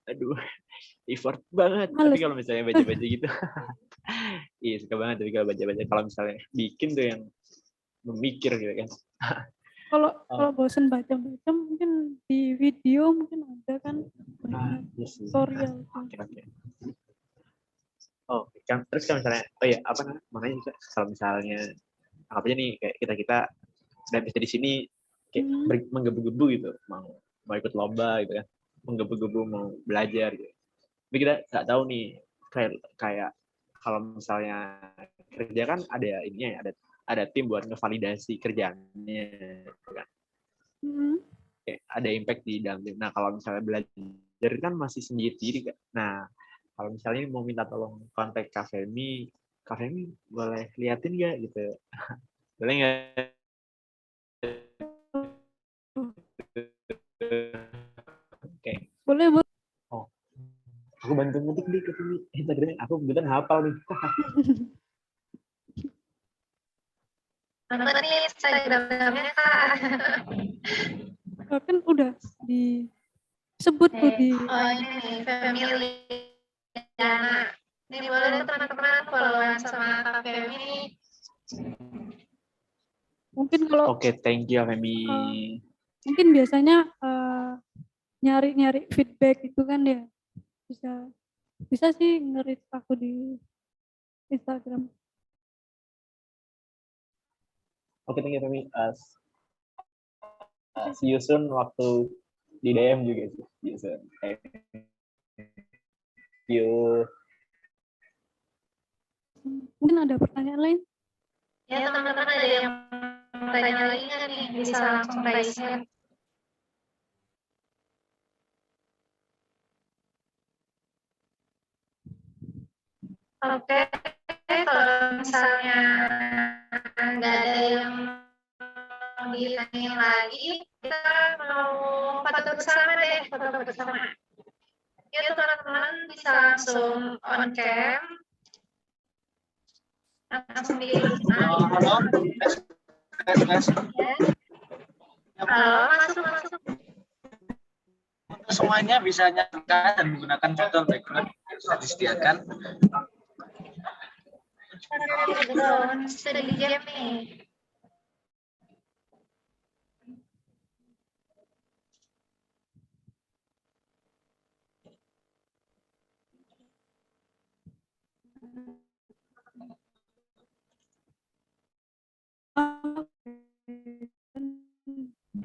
aduh effort banget. Tapi kalau misalnya baca-baca gitu Iya, suka banget tapi kalau baca-baca. Kalau misalnya bikin tuh yang memikir gitu kan. Kalau Oh. bosen baca-baca mungkin di video mungkin ada kan banyak Iya sih. tutorial. Oke. Oh, kan terus kan misalnya, oh ya apa namanya, makanya juga kalau misalnya apa aja nih kayak kita udah bisa di sini kayak menggebu-gebu gitu, mau ikut lomba gitu kan, menggebu-gebu mau belajar gitu. Tapi kita nggak tahu nih kayak kalau misalnya kerja kan ada ininya ya, ada tim buat ngevalidasi kerjaannya gitu kan. Kayak ada impact di dalam tim. Nah kalau misalnya belajar kan masih sendiri kan. Nah kalau misalnya mau minta tolong kontak Kak Femi boleh liatin nggak gitu? Boleh nggak? Oke. Boleh. Oh, aku bantu ngetik di ke sini. Instagramnya aku kebetulan hafal nih. Apa nih Instagramnya Kak? Kan udah disebut tuh di. Oh ini nih, family. Ya, ini boleh teman-teman followan sama Kak Femi. Mungkin kalau Oke, thank you Femi. Mungkin biasanya nyari feedback itu kan ya bisa sih nge-reach aku di Instagram. Oke, thank you Femi. See you soon waktu di DM juga sih. See you soon. Thank you. Mungkin ada pertanyaan lain? Ya teman-teman ada yang tanya lagi nih, bisa langsung raise hand. Oke, kalau misalnya nggak ada yang mau ditanyain lagi, kita mau foto bersama deh, foto bersama. Ya teman-teman bisa langsung on cam, langsung di Halo. Halo, masuk. Untuk semuanya bisa nyalakan dan menggunakan foto background yang sudah disediakan. Sudah di jam nih.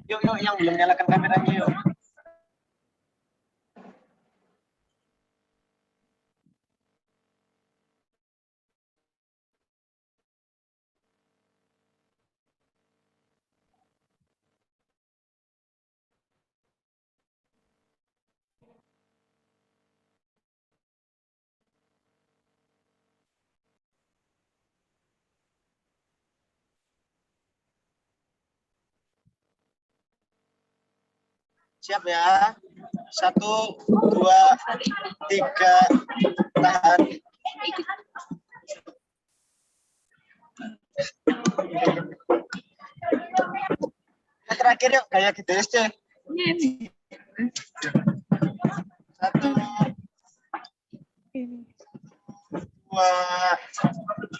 Yuk, yang belum nyalakan kameranya yuk. Siap ya. 1, 2, 3, tahan. Terakhir yuk, kayak gitu ya. 1, 2,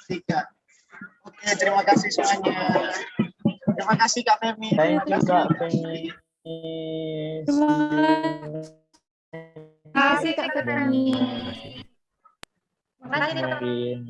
3. Oke, terima kasih semuanya. Terima kasih Kak Femi. Thank you Kak Femi. Terima kasih Kak Femi. Terima kasih. Terima kasih teman-teman.